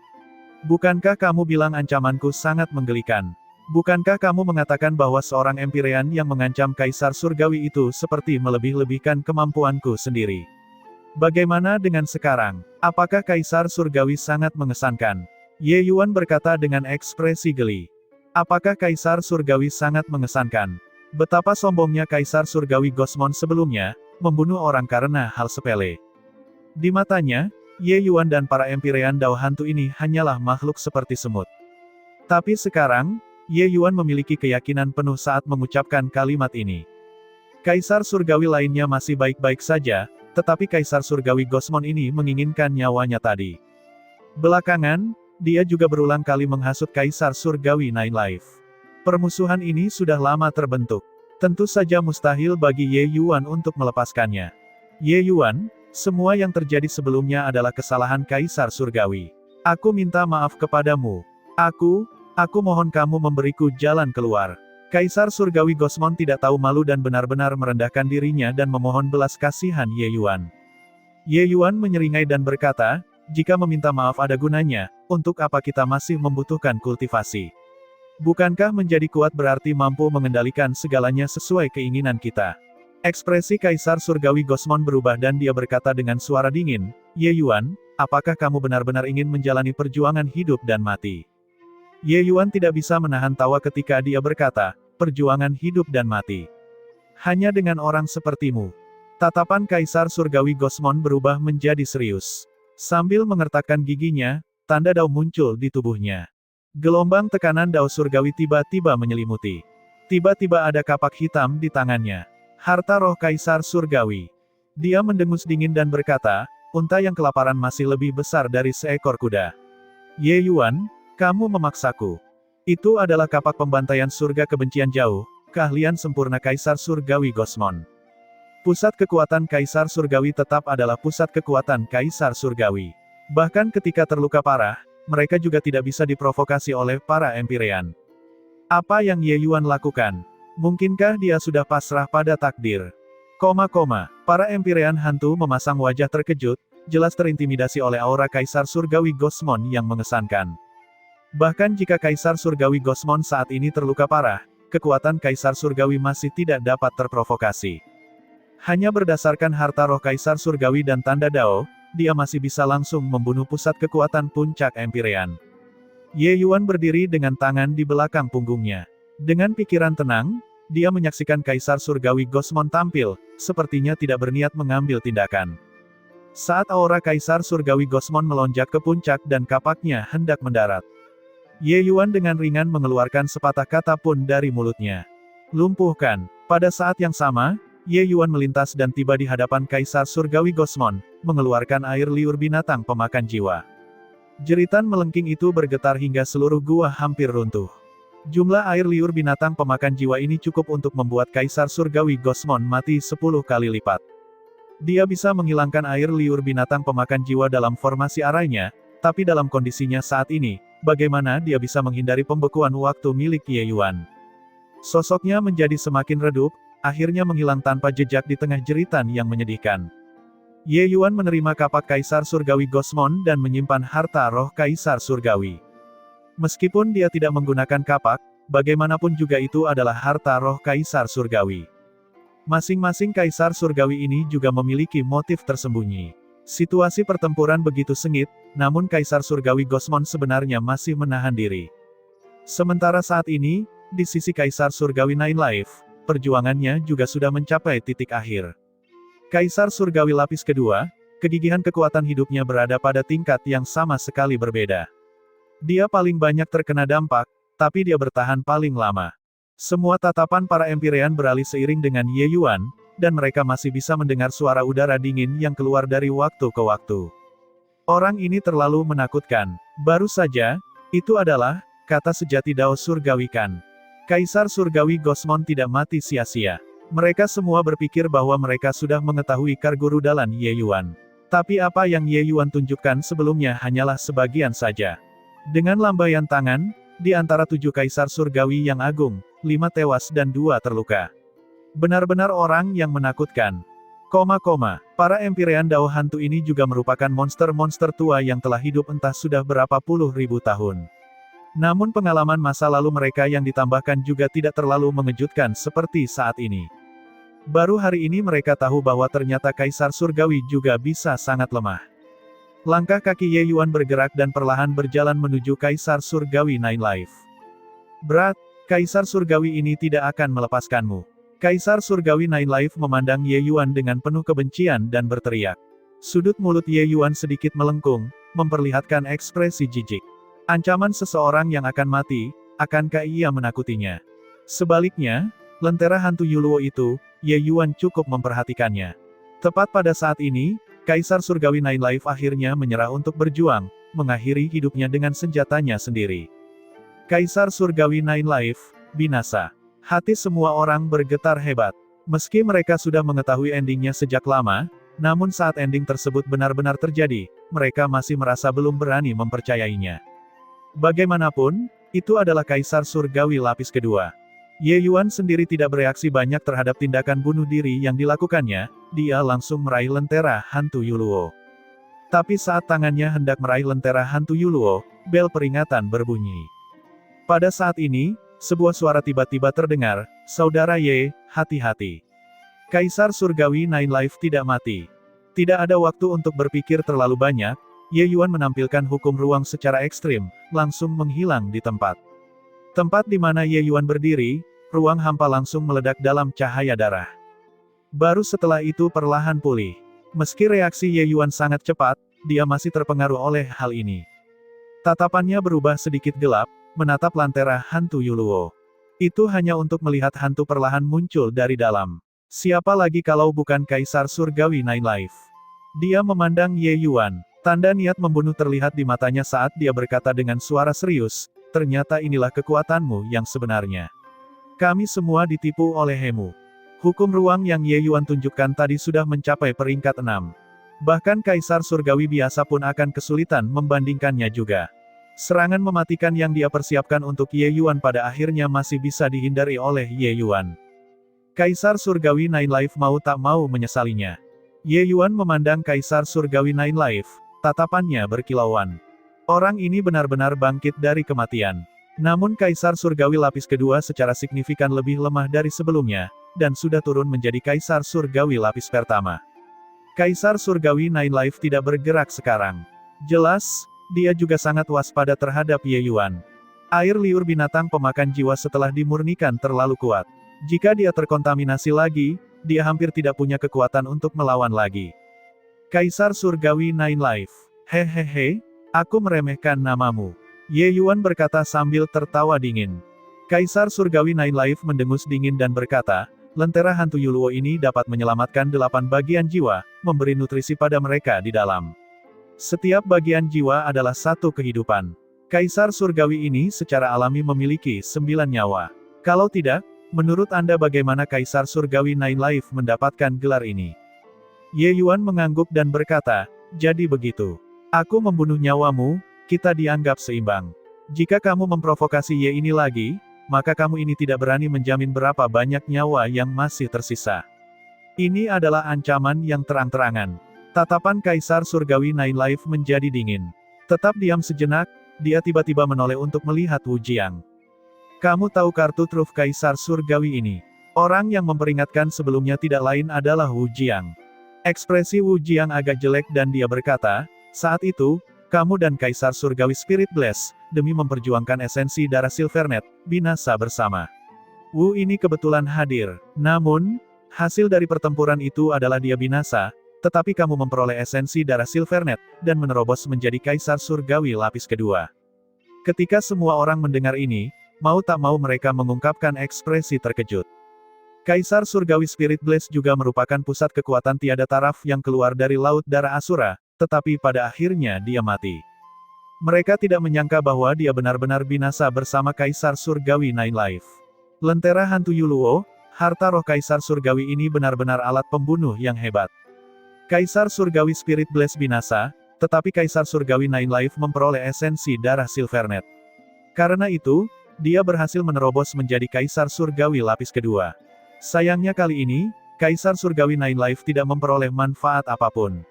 Bukankah kamu bilang ancamanku sangat menggelikan? Bukankah kamu mengatakan bahwa seorang Empyrean yang mengancam Kaisar Surgawi itu seperti melebih-lebihkan kemampuanku sendiri? Bagaimana dengan sekarang? Apakah Kaisar Surgawi sangat mengesankan? Ye Yuan berkata dengan ekspresi geli. Apakah Kaisar Surgawi sangat mengesankan? Betapa sombongnya Kaisar Surgawi Gosmon sebelumnya, membunuh orang karena hal sepele. Di matanya, Ye Yuan dan para Empyrean Dao hantu ini hanyalah makhluk seperti semut. Tapi sekarang, Ye Yuan memiliki keyakinan penuh saat mengucapkan kalimat ini. Kaisar Surgawi lainnya masih baik-baik saja, tetapi Kaisar Surgawi Gosmon ini menginginkan nyawanya tadi. Belakangan, dia juga berulang kali menghasut Kaisar Surgawi Nine Life. Permusuhan ini sudah lama terbentuk. Tentu saja mustahil bagi Ye Yuan untuk melepaskannya. Ye Yuan, semua yang terjadi sebelumnya adalah kesalahan Kaisar Surgawi. Aku minta maaf kepadamu. Aku mohon kamu memberiku jalan keluar. Kaisar Surgawi Gosmon tidak tahu malu dan benar-benar merendahkan dirinya dan memohon belas kasihan Ye Yuan. Ye Yuan menyeringai dan berkata, jika meminta maaf ada gunanya, untuk apa kita masih membutuhkan kultivasi? Bukankah menjadi kuat berarti mampu mengendalikan segalanya sesuai keinginan kita? Ekspresi Kaisar Surgawi Gosmon berubah dan dia berkata dengan suara dingin, Ye Yuan, apakah kamu benar-benar ingin menjalani perjuangan hidup dan mati? Ye Yuan tidak bisa menahan tawa ketika dia berkata, perjuangan hidup dan mati. Hanya dengan orang sepertimu. Tatapan Kaisar Surgawi Gosmon berubah menjadi serius. Sambil mengertakkan giginya, tanda dao muncul di tubuhnya. Gelombang tekanan dao surgawi tiba-tiba menyelimuti. Tiba-tiba ada kapak hitam di tangannya. Harta roh Kaisar Surgawi. Dia mendengus dingin dan berkata, unta yang kelaparan masih lebih besar dari seekor kuda. Ye Yuan, kamu memaksaku. Itu adalah kapak pembantaian surga kebencian jauh, keahlian sempurna Kaisar Surgawi Gosmon. Pusat kekuatan Kaisar Surgawi tetap adalah pusat kekuatan Kaisar Surgawi. Bahkan ketika terluka parah, mereka juga tidak bisa diprovokasi oleh para Empyrean. Apa yang Ye Yuan lakukan? Mungkinkah dia sudah pasrah pada takdir? Para Empyrean hantu memasang wajah terkejut, jelas terintimidasi oleh aura Kaisar Surgawi Gosmon yang mengesankan. Bahkan jika Kaisar Surgawi Gosmon saat ini terluka parah, kekuatan Kaisar Surgawi masih tidak dapat terprovokasi. Hanya berdasarkan harta roh Kaisar Surgawi dan tanda Dao, dia masih bisa langsung membunuh pusat kekuatan puncak Empyrean. Ye Yuan berdiri dengan tangan di belakang punggungnya. Dengan pikiran tenang, dia menyaksikan Kaisar Surgawi Gosmon tampil, sepertinya tidak berniat mengambil tindakan. Saat aura Kaisar Surgawi Gosmon melonjak ke puncak dan kapaknya hendak mendarat, Ye Yuan dengan ringan mengeluarkan sepatah kata pun dari mulutnya. Lumpuhkan. Pada saat yang sama, Ye Yuan melintas dan tiba di hadapan Kaisar Surgawi Gosmon, mengeluarkan air liur binatang pemakan jiwa. Jeritan melengking itu bergetar hingga seluruh gua hampir runtuh. Jumlah air liur binatang pemakan jiwa ini cukup untuk membuat Kaisar Surgawi Gosmon mati 10 kali lipat. Dia bisa menghilangkan air liur binatang pemakan jiwa dalam formasi arainya, tapi dalam kondisinya saat ini, bagaimana dia bisa menghindari pembekuan waktu milik Ye Yuan? Sosoknya menjadi semakin redup, akhirnya menghilang tanpa jejak di tengah jeritan yang menyedihkan. Ye Yuan menerima kapak Kaisar Surgawi Gosmon dan menyimpan harta roh Kaisar Surgawi. Meskipun dia tidak menggunakan kapak, bagaimanapun juga itu adalah harta roh Kaisar Surgawi. Masing-masing Kaisar Surgawi ini juga memiliki motif tersembunyi. Situasi pertempuran begitu sengit, namun Kaisar Surgawi Gosmon sebenarnya masih menahan diri. Sementara saat ini, di sisi Kaisar Surgawi Nine Life, perjuangannya juga sudah mencapai titik akhir. Kaisar Surgawi lapis kedua, kegigihan kekuatan hidupnya berada pada tingkat yang sama sekali berbeda. Dia paling banyak terkena dampak, tapi dia bertahan paling lama. Semua tatapan para Empyrean beralih seiring dengan Ye Yuan, dan mereka masih bisa mendengar suara udara dingin yang keluar dari waktu ke waktu. Orang ini terlalu menakutkan. Baru saja, itu adalah kata sejati Dao Surgawi Kan. Kaisar Surgawi Gosmon tidak mati sia-sia. Mereka semua berpikir bahwa mereka sudah mengetahui kargurudalan Ye Yuan. Tapi apa yang Ye Yuan tunjukkan sebelumnya hanyalah sebagian saja. Dengan lambaian tangan, di antara 7 Kaisar Surgawi yang agung, 5 tewas dan 2 terluka. Benar-benar orang yang menakutkan. Para Empyrean Dao hantu ini juga merupakan monster-monster tua yang telah hidup entah sudah berapa puluh ribu tahun. Namun pengalaman masa lalu mereka yang ditambahkan juga tidak terlalu mengejutkan seperti saat ini. Baru hari ini mereka tahu bahwa ternyata Kaisar Surgawi juga bisa sangat lemah. Langkah kaki Ye Yuan bergerak dan perlahan berjalan menuju Kaisar Surgawi Nine Life. Berat, Kaisar Surgawi ini tidak akan melepaskanmu. Kaisar Surgawi Nine Life memandang Ye Yuan dengan penuh kebencian dan berteriak. Sudut mulut Ye Yuan sedikit melengkung, memperlihatkan ekspresi jijik. Ancaman seseorang yang akan mati, akankah ia menakutinya? Sebaliknya, lentera hantu Yuluo itu, Ye Yuan cukup memperhatikannya. Tepat pada saat ini, Kaisar Surgawi Nine Life akhirnya menyerah untuk berjuang, mengakhiri hidupnya dengan senjatanya sendiri. Kaisar Surgawi Nine Life, binasa. Hati semua orang bergetar hebat. Meski mereka sudah mengetahui endingnya sejak lama, namun saat ending tersebut benar-benar terjadi, mereka masih merasa belum berani mempercayainya. Bagaimanapun, itu adalah Kaisar Surgawi lapis kedua. Ye Yuan sendiri tidak bereaksi banyak terhadap tindakan bunuh diri yang dilakukannya, dia langsung meraih lentera hantu Yuluo. Tapi saat tangannya hendak meraih lentera hantu Yuluo, bel peringatan berbunyi. Pada saat ini, sebuah suara tiba-tiba terdengar, "Saudara Ye, hati-hati. Kaisar Surgawi Nine Life tidak mati." Tidak ada waktu untuk berpikir terlalu banyak, Ye Yuan menampilkan hukum ruang secara ekstrim, langsung menghilang di tempat. Tempat di mana Ye Yuan berdiri, ruang hampa langsung meledak dalam cahaya darah. Baru setelah itu perlahan pulih. Meski reaksi Ye Yuan sangat cepat, dia masih terpengaruh oleh hal ini. Tatapannya berubah sedikit gelap, menatap lentera hantu Yuluo. Itu hanya untuk melihat hantu perlahan muncul dari dalam. Siapa lagi kalau bukan Kaisar Surgawi Nine Life? Dia memandang Ye Yuan. Tanda niat membunuh terlihat di matanya saat dia berkata dengan suara serius, "Ternyata inilah kekuatanmu yang sebenarnya. Kami semua ditipu oleh Hemu." Hukum ruang yang Ye Yuan tunjukkan tadi sudah mencapai peringkat 6. Bahkan Kaisar Surgawi biasa pun akan kesulitan membandingkannya juga. Serangan mematikan yang dia persiapkan untuk Ye Yuan pada akhirnya masih bisa dihindari oleh Ye Yuan. Kaisar Surgawi Nine Life mau tak mau menyesalinya. Ye Yuan memandang Kaisar Surgawi Nine Life, tatapannya berkilauan. Orang ini benar-benar bangkit dari kematian. Namun Kaisar Surgawi lapis kedua secara signifikan lebih lemah dari sebelumnya, dan sudah turun menjadi Kaisar Surgawi lapis pertama. Kaisar Surgawi Nine Life tidak bergerak sekarang. Jelas, dia juga sangat waspada terhadap Ye Yuan. Air liur binatang pemakan jiwa setelah dimurnikan terlalu kuat. Jika dia terkontaminasi lagi, dia hampir tidak punya kekuatan untuk melawan lagi. Kaisar Surgawi Nine Life. Hehehe, aku meremehkan namamu. Ye Yuan berkata sambil tertawa dingin. Kaisar Surgawi Nine Life mendengus dingin dan berkata, lentera hantu Yuluo ini dapat menyelamatkan 8 bagian jiwa, memberi nutrisi pada mereka di dalam. Setiap bagian jiwa adalah satu kehidupan. Kaisar Surgawi ini secara alami memiliki 9 nyawa. Kalau tidak, menurut Anda bagaimana Kaisar Surgawi Nine Life mendapatkan gelar ini? Ye Yuan mengangguk dan berkata, jadi begitu. Aku membunuh nyawamu, kita dianggap seimbang. Jika kamu memprovokasi Ye ini lagi, maka kamu ini tidak berani menjamin berapa banyak nyawa yang masih tersisa. Ini adalah ancaman yang terang-terangan. Tatapan Kaisar Surgawi Nine Life menjadi dingin. Tetap diam sejenak, dia tiba-tiba menoleh untuk melihat Wu Jiang. Kamu tahu kartu truf Kaisar Surgawi ini? Orang yang memperingatkan sebelumnya tidak lain adalah Wu Jiang. Ekspresi Wu Jiang agak jelek dan dia berkata, saat itu, kamu dan Kaisar Surgawi Spirit Blast, demi memperjuangkan esensi darah Silvernet, binasa bersama. Wu ini kebetulan hadir. Namun, hasil dari pertempuran itu adalah dia binasa, tetapi kamu memperoleh esensi darah Silvernet, dan menerobos menjadi Kaisar Surgawi lapis kedua. Ketika semua orang mendengar ini, mau tak mau mereka mengungkapkan ekspresi terkejut. Kaisar Surgawi Spirit Blast juga merupakan pusat kekuatan tiada taraf yang keluar dari Laut Darah Asura, tetapi pada akhirnya dia mati. Mereka tidak menyangka bahwa dia benar-benar binasa bersama Kaisar Surgawi Nine Life. Lentera hantu Yuluo, harta roh Kaisar Surgawi ini benar-benar alat pembunuh yang hebat. Kaisar Surgawi Spirit Blast binasa, tetapi Kaisar Surgawi Nine Life memperoleh esensi darah Silvernet. Karena itu, dia berhasil menerobos menjadi Kaisar Surgawi lapis kedua. Sayangnya kali ini, Kaisar Surgawi Nine Life tidak memperoleh manfaat apapun.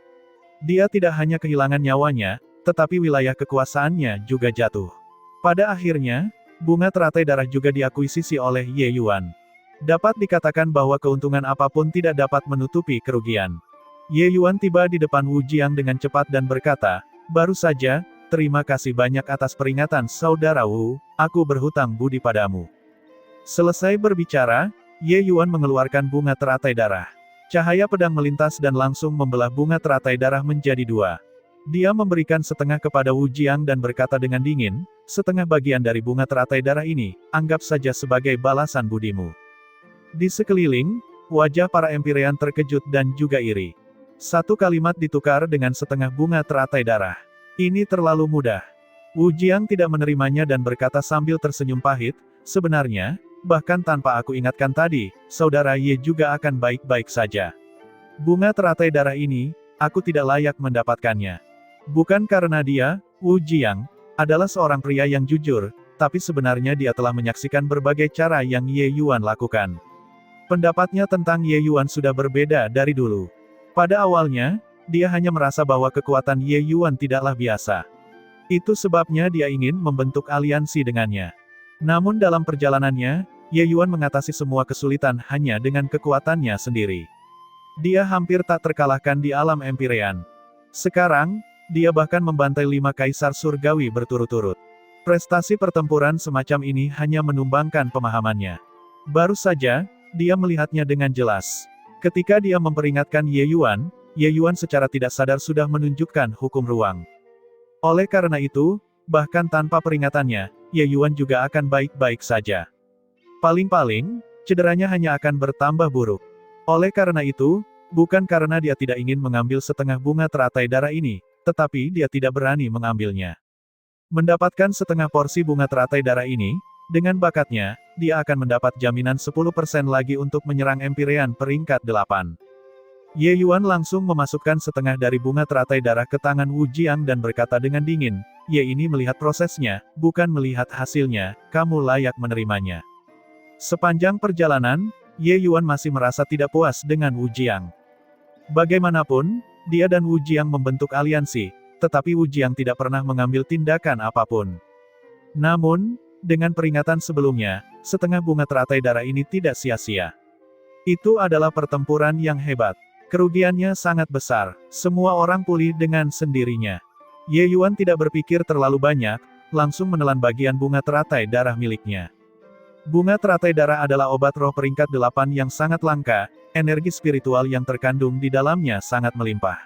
Dia tidak hanya kehilangan nyawanya, tetapi wilayah kekuasaannya juga jatuh. Pada akhirnya, bunga teratai darah juga diakuisisi oleh Ye Yuan. Dapat dikatakan bahwa keuntungan apapun tidak dapat menutupi kerugian. Ye Yuan tiba di depan Wu Jiang dengan cepat dan berkata, baru saja, terima kasih banyak atas peringatan saudara Wu, aku berhutang budi padamu. Selesai berbicara, Ye Yuan mengeluarkan bunga teratai darah. Cahaya pedang melintas dan langsung membelah bunga teratai darah menjadi 2. Dia memberikan setengah kepada Wu Jiang dan berkata dengan dingin, setengah bagian dari bunga teratai darah ini, anggap saja sebagai balasan budimu. Di sekeliling, wajah para Empyrean terkejut dan juga iri. Satu kalimat ditukar dengan setengah bunga teratai darah. Ini terlalu mudah. Wu Jiang tidak menerimanya dan berkata sambil tersenyum pahit, sebenarnya, bahkan tanpa aku ingatkan tadi, saudara Ye juga akan baik-baik saja. Bunga teratai darah ini, aku tidak layak mendapatkannya. Bukan karena dia, Wu Jiang, adalah seorang pria yang jujur, tapi sebenarnya dia telah menyaksikan berbagai cara yang Ye Yuan lakukan. Pendapatnya tentang Ye Yuan sudah berbeda dari dulu. Pada awalnya, dia hanya merasa bahwa kekuatan Ye Yuan tidaklah biasa. Itu sebabnya dia ingin membentuk aliansi dengannya. Namun dalam perjalanannya, Ye Yuan mengatasi semua kesulitan hanya dengan kekuatannya sendiri. Dia hampir tak terkalahkan di alam Empyrean. Sekarang, dia bahkan membantai 5 Kaisar Surgawi berturut-turut. Prestasi pertempuran semacam ini hanya menumbangkan pemahamannya. Baru saja, dia melihatnya dengan jelas. Ketika dia memperingatkan Ye Yuan secara tidak sadar sudah menunjukkan hukum ruang. Oleh karena itu, bahkan tanpa peringatannya, Ye Yuan juga akan baik-baik saja. Paling-paling, cederanya hanya akan bertambah buruk. Oleh karena itu, bukan karena dia tidak ingin mengambil setengah bunga teratai darah ini, tetapi dia tidak berani mengambilnya. Mendapatkan setengah porsi bunga teratai darah ini, dengan bakatnya, dia akan mendapat jaminan 10% lagi untuk menyerang Empyrean peringkat 8. Ye Yuan langsung memasukkan setengah dari bunga teratai darah ke tangan Wu Jiang dan berkata dengan dingin, "Ye ini melihat prosesnya, bukan melihat hasilnya, kamu layak menerimanya." Sepanjang perjalanan, Ye Yuan masih merasa tidak puas dengan Wu Jiang. Bagaimanapun, dia dan Wu Jiang membentuk aliansi, tetapi Wu Jiang tidak pernah mengambil tindakan apapun. Namun, dengan peringatan sebelumnya, setengah bunga teratai darah ini tidak sia-sia. Itu adalah pertempuran yang hebat. Kerugiannya sangat besar, semua orang pulih dengan sendirinya. Ye Yuan tidak berpikir terlalu banyak, langsung menelan bagian bunga teratai darah miliknya. Bunga teratai darah adalah obat roh peringkat 8 yang sangat langka, energi spiritual yang terkandung di dalamnya sangat melimpah.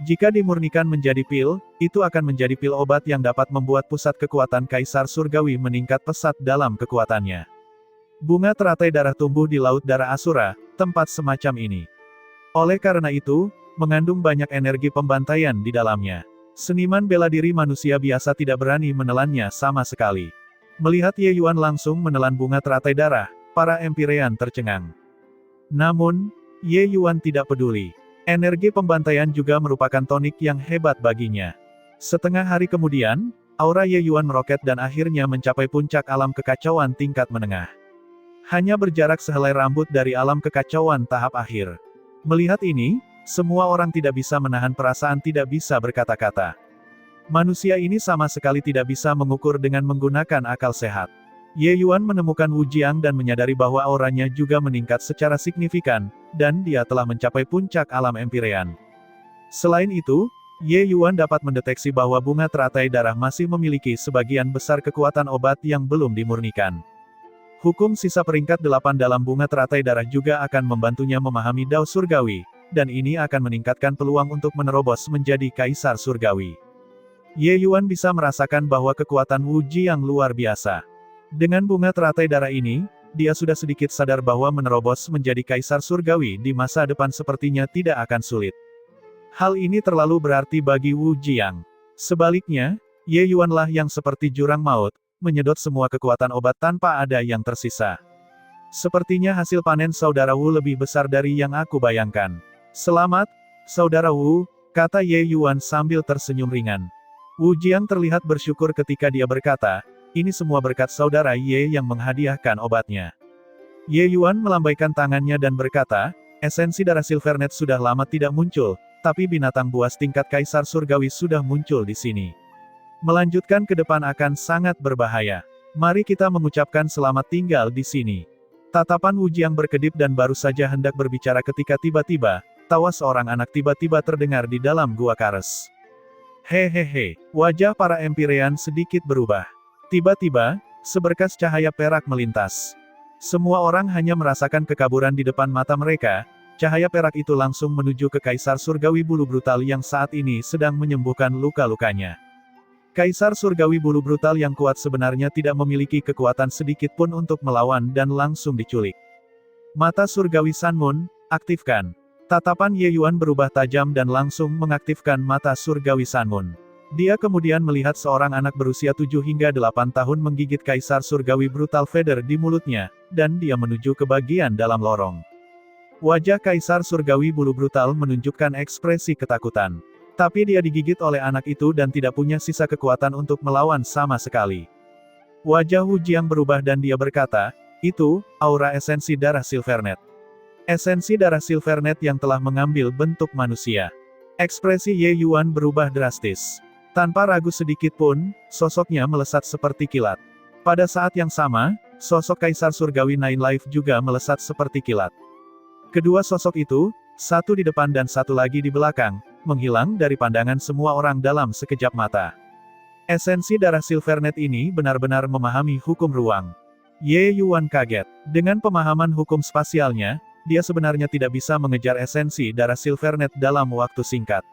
Jika dimurnikan menjadi pil, itu akan menjadi pil obat yang dapat membuat pusat kekuatan Kaisar Surgawi meningkat pesat dalam kekuatannya. Bunga teratai darah tumbuh di Laut Darah Asura, tempat semacam ini. Oleh karena itu, mengandung banyak energi pembantaian di dalamnya. Seniman bela diri manusia biasa tidak berani menelannya sama sekali. Melihat Ye Yuan langsung menelan bunga teratai darah, para Empyrean tercengang. Namun, Ye Yuan tidak peduli. Energi pembantaian juga merupakan tonik yang hebat baginya. Setengah hari kemudian, aura Ye Yuan meroket dan akhirnya mencapai puncak alam kekacauan tingkat menengah. Hanya berjarak sehelai rambut dari alam kekacauan tahap akhir. Melihat ini, semua orang tidak bisa menahan perasaan tidak bisa berkata-kata. Manusia ini sama sekali tidak bisa mengukur dengan menggunakan akal sehat. Ye Yuan menemukan Wu Jiang dan menyadari bahwa auranya juga meningkat secara signifikan, dan dia telah mencapai puncak alam Empyrean. Selain itu, Ye Yuan dapat mendeteksi bahwa bunga teratai darah masih memiliki sebagian besar kekuatan obat yang belum dimurnikan. Hukum sisa peringkat 8 dalam bunga teratai darah juga akan membantunya memahami Dao Surgawi, dan ini akan meningkatkan peluang untuk menerobos menjadi Kaisar Surgawi. Ye Yuan bisa merasakan bahwa kekuatan Wu Jiang luar biasa. Dengan bunga teratai darah ini, dia sudah sedikit sadar bahwa menerobos menjadi Kaisar Surgawi di masa depan sepertinya tidak akan sulit. Hal ini terlalu berarti bagi Wu Jiang. Sebaliknya, Ye Yuan lah yang seperti jurang maut, menyedot semua kekuatan obat tanpa ada yang tersisa. Sepertinya hasil panen saudara Wu lebih besar dari yang aku bayangkan. Selamat, saudara Wu, kata Ye Yuan sambil tersenyum ringan. Wu Jiang terlihat bersyukur ketika dia berkata, ini semua berkat saudara Ye yang menghadiahkan obatnya. Ye Yuan melambaikan tangannya dan berkata, esensi darah Silvernet sudah lama tidak muncul, tapi binatang buas tingkat Kaisar Surgawi sudah muncul di sini. Melanjutkan ke depan akan sangat berbahaya. Mari kita mengucapkan selamat tinggal di sini. Tatapan Wu Jiang berkedip dan baru saja hendak berbicara ketika tiba-tiba, tawa seorang anak tiba-tiba terdengar di dalam gua Kares. Hehehe, wajah para Empyrean sedikit berubah. Tiba-tiba, seberkas cahaya perak melintas. Semua orang hanya merasakan kekaburan di depan mata mereka, cahaya perak itu langsung menuju ke Kaisar Surgawi Bulu Brutal yang saat ini sedang menyembuhkan luka-lukanya. Kaisar Surgawi Bulu Brutal yang kuat sebenarnya tidak memiliki kekuatan sedikit pun untuk melawan dan langsung diculik. Mata Surgawi Sun Moon, aktifkan. Tatapan Ye Yuan berubah tajam dan langsung mengaktifkan mata Surgawi Sun Moon. Dia kemudian melihat seorang anak berusia 7 hingga 8 tahun menggigit Kaisar Surgawi Brutal Feather di mulutnya, dan dia menuju ke bagian dalam lorong. Wajah Kaisar Surgawi Bulu Brutal menunjukkan ekspresi ketakutan. Tapi dia digigit oleh anak itu dan tidak punya sisa kekuatan untuk melawan sama sekali. Wajah Wu Jiang berubah dan dia berkata, itu, aura esensi darah Silvernet. Esensi darah Silvernet yang telah mengambil bentuk manusia. Ekspresi Ye Yuan berubah drastis. Tanpa ragu sedikit pun, sosoknya melesat seperti kilat. Pada saat yang sama, sosok Kaisar Surgawi Nine Life juga melesat seperti kilat. Kedua sosok itu, satu di depan dan satu lagi di belakang, menghilang dari pandangan semua orang dalam sekejap mata. Esensi darah Silvernet ini benar-benar memahami hukum ruang. Ye Yuan kaget. Dengan pemahaman hukum spasialnya, dia sebenarnya tidak bisa mengejar esensi darah Silvernet dalam waktu singkat.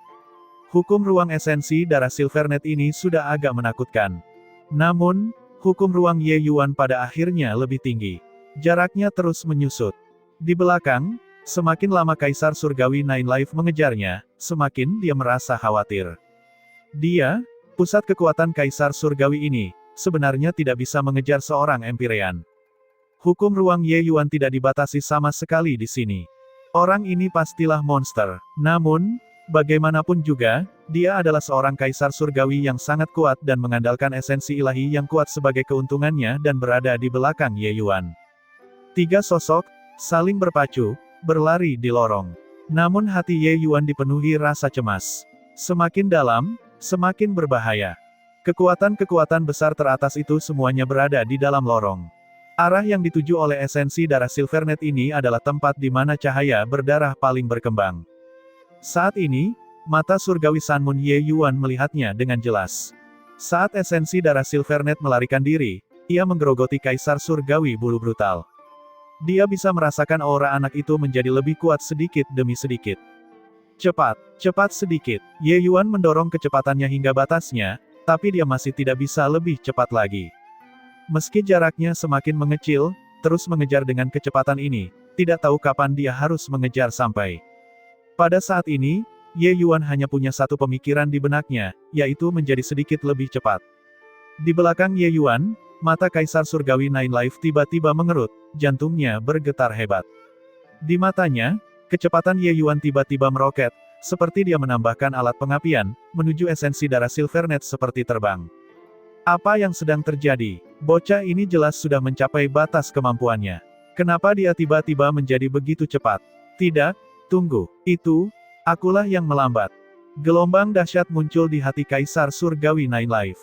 Hukum ruang esensi darah Silvernet ini sudah agak menakutkan. Namun, hukum ruang Ye Yuan pada akhirnya lebih tinggi. Jaraknya terus menyusut. Di belakang, semakin lama Kaisar Surgawi Nine Life mengejarnya, semakin dia merasa khawatir. Dia, pusat kekuatan Kaisar Surgawi ini, sebenarnya tidak bisa mengejar seorang Empyrean. Hukum ruang Ye Yuan tidak dibatasi sama sekali di sini. Orang ini pastilah monster. Namun, bagaimanapun juga, dia adalah seorang kaisar surgawi yang sangat kuat dan mengandalkan esensi ilahi yang kuat sebagai keuntungannya dan berada di belakang Ye Yuan. Tiga sosok, saling berpacu, berlari di lorong. Namun hati Ye Yuan dipenuhi rasa cemas. Semakin dalam, semakin berbahaya. Kekuatan-kekuatan besar teratas itu semuanya berada di dalam lorong. Arah yang dituju oleh esensi darah Silvernet ini adalah tempat di mana cahaya berdarah paling berkembang. Saat ini, mata surgawi Sun Moon Ye Yuan melihatnya dengan jelas. Saat esensi darah Silvernet melarikan diri, ia menggerogoti kaisar surgawi bulu brutal. Dia bisa merasakan aura anak itu menjadi lebih kuat sedikit demi sedikit. Cepat, cepat sedikit. Ye Yuan mendorong kecepatannya hingga batasnya, tapi dia masih tidak bisa lebih cepat lagi. Meski jaraknya semakin mengecil, terus mengejar dengan kecepatan ini, tidak tahu kapan dia harus mengejar sampai. Pada saat ini, Ye Yuan hanya punya satu pemikiran di benaknya, yaitu menjadi sedikit lebih cepat. Di belakang Ye Yuan, mata Kaisar Surgawi Nine Life tiba-tiba mengerut, jantungnya bergetar hebat. Di matanya, kecepatan Ye Yuan tiba-tiba meroket, seperti dia menambahkan alat pengapian, menuju esensi darah Silvernet seperti terbang. Apa yang sedang terjadi? Bocah ini jelas sudah mencapai batas kemampuannya. Kenapa dia tiba-tiba menjadi begitu cepat? Tidak, tunggu, akulah yang melambat. Gelombang dahsyat muncul di hati Kaisar Surgawi Nine Life.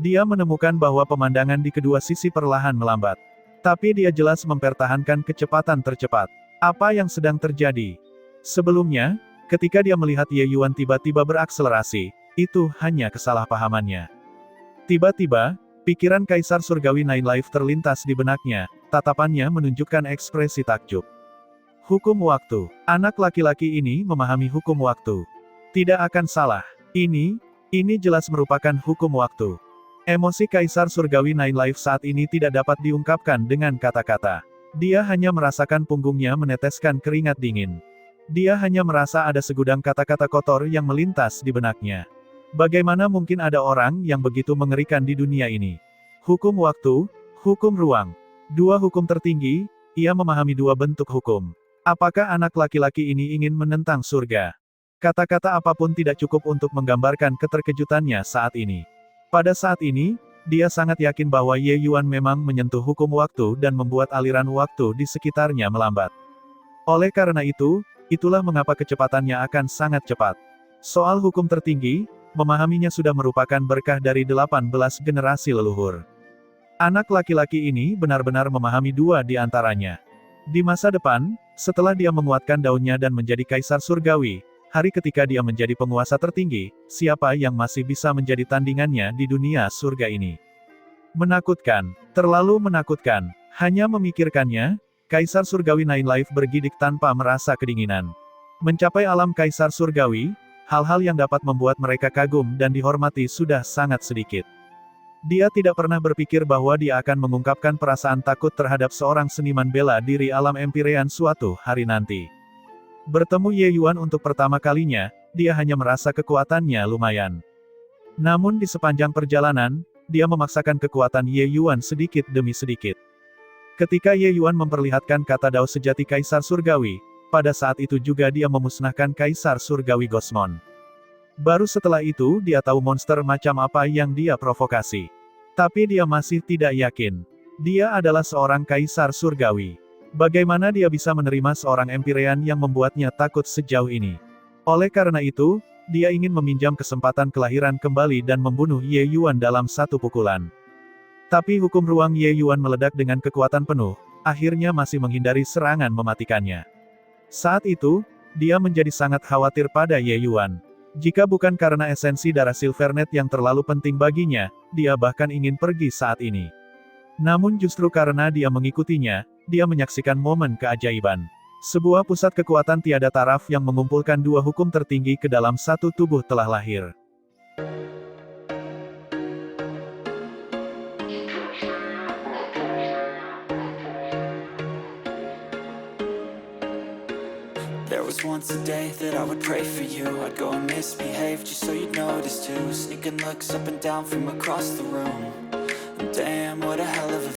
Dia menemukan bahwa pemandangan di kedua sisi perlahan melambat. Tapi dia jelas mempertahankan kecepatan tercepat. Apa yang sedang terjadi? Sebelumnya, ketika dia melihat Ye Yuan tiba-tiba berakselerasi, itu hanya kesalahpahamannya. Tiba-tiba, pikiran Kaisar Surgawi Nine Life terlintas di benaknya, tatapannya menunjukkan ekspresi takjub. Hukum waktu. Anak laki-laki ini memahami hukum waktu. Tidak akan salah. Ini jelas merupakan hukum waktu. Emosi Kaisar Surgawi Nine Life saat ini tidak dapat diungkapkan dengan kata-kata. Dia hanya merasakan punggungnya meneteskan keringat dingin. Dia hanya merasa ada segudang kata-kata kotor yang melintas di benaknya. Bagaimana mungkin ada orang yang begitu mengerikan di dunia ini? Hukum waktu, hukum ruang. Dua hukum tertinggi, ia memahami dua bentuk hukum. Apakah anak laki-laki ini ingin menentang surga? Kata-kata apapun tidak cukup untuk menggambarkan keterkejutannya saat ini. Pada saat ini, dia sangat yakin bahwa Ye Yuan memang menyentuh hukum waktu dan membuat aliran waktu di sekitarnya melambat. Oleh karena itu, itulah mengapa kecepatannya akan sangat cepat. Soal hukum tertinggi, memahaminya sudah merupakan berkah dari 18 generasi leluhur. Anak laki-laki ini benar-benar memahami dua di antaranya. Di masa depan, setelah dia menguatkan daunnya dan menjadi kaisar surgawi, hari ketika dia menjadi penguasa tertinggi, siapa yang masih bisa menjadi tandingannya di dunia surga ini? Menakutkan, terlalu menakutkan. Hanya memikirkannya, Kaisar Surgawi Nine Life bergidik tanpa merasa kedinginan. Mencapai alam Kaisar Surgawi, hal-hal yang dapat membuat mereka kagum dan dihormati sudah sangat sedikit. Dia tidak pernah berpikir bahwa dia akan mengungkapkan perasaan takut terhadap seorang seniman bela diri alam Empyrean suatu hari nanti. Bertemu Ye Yuan untuk pertama kalinya, dia hanya merasa kekuatannya lumayan. Namun di sepanjang perjalanan, dia memaksakan kekuatan Ye Yuan sedikit demi sedikit. Ketika Ye Yuan memperlihatkan kata Dao sejati Kaisar Surgawi, pada saat itu juga dia memusnahkan Kaisar Surgawi Gosmon. Baru setelah itu dia tahu monster macam apa yang dia provokasi. Tapi dia masih tidak yakin. Dia adalah seorang Kaisar Surgawi. Bagaimana dia bisa menerima seorang Empyrean yang membuatnya takut sejauh ini? Oleh karena itu, dia ingin meminjam kesempatan kelahiran kembali dan membunuh Ye Yuan dalam satu pukulan. Tapi hukum ruang Ye Yuan meledak dengan kekuatan penuh, akhirnya masih menghindari serangan mematikannya. Saat itu, dia menjadi sangat khawatir pada Ye Yuan. Jika bukan karena esensi darah Silvernet yang terlalu penting baginya, dia bahkan ingin pergi saat ini. Namun justru karena dia mengikutinya, dia menyaksikan momen keajaiban. Sebuah pusat kekuatan tiada taraf yang mengumpulkan dua hukum tertinggi ke dalam satu tubuh telah lahir. There was once a day that I would pray for you. I'd go and misbehave just so you'd notice too. Sneaking looks up and down from across the room. And damn, what a hell of a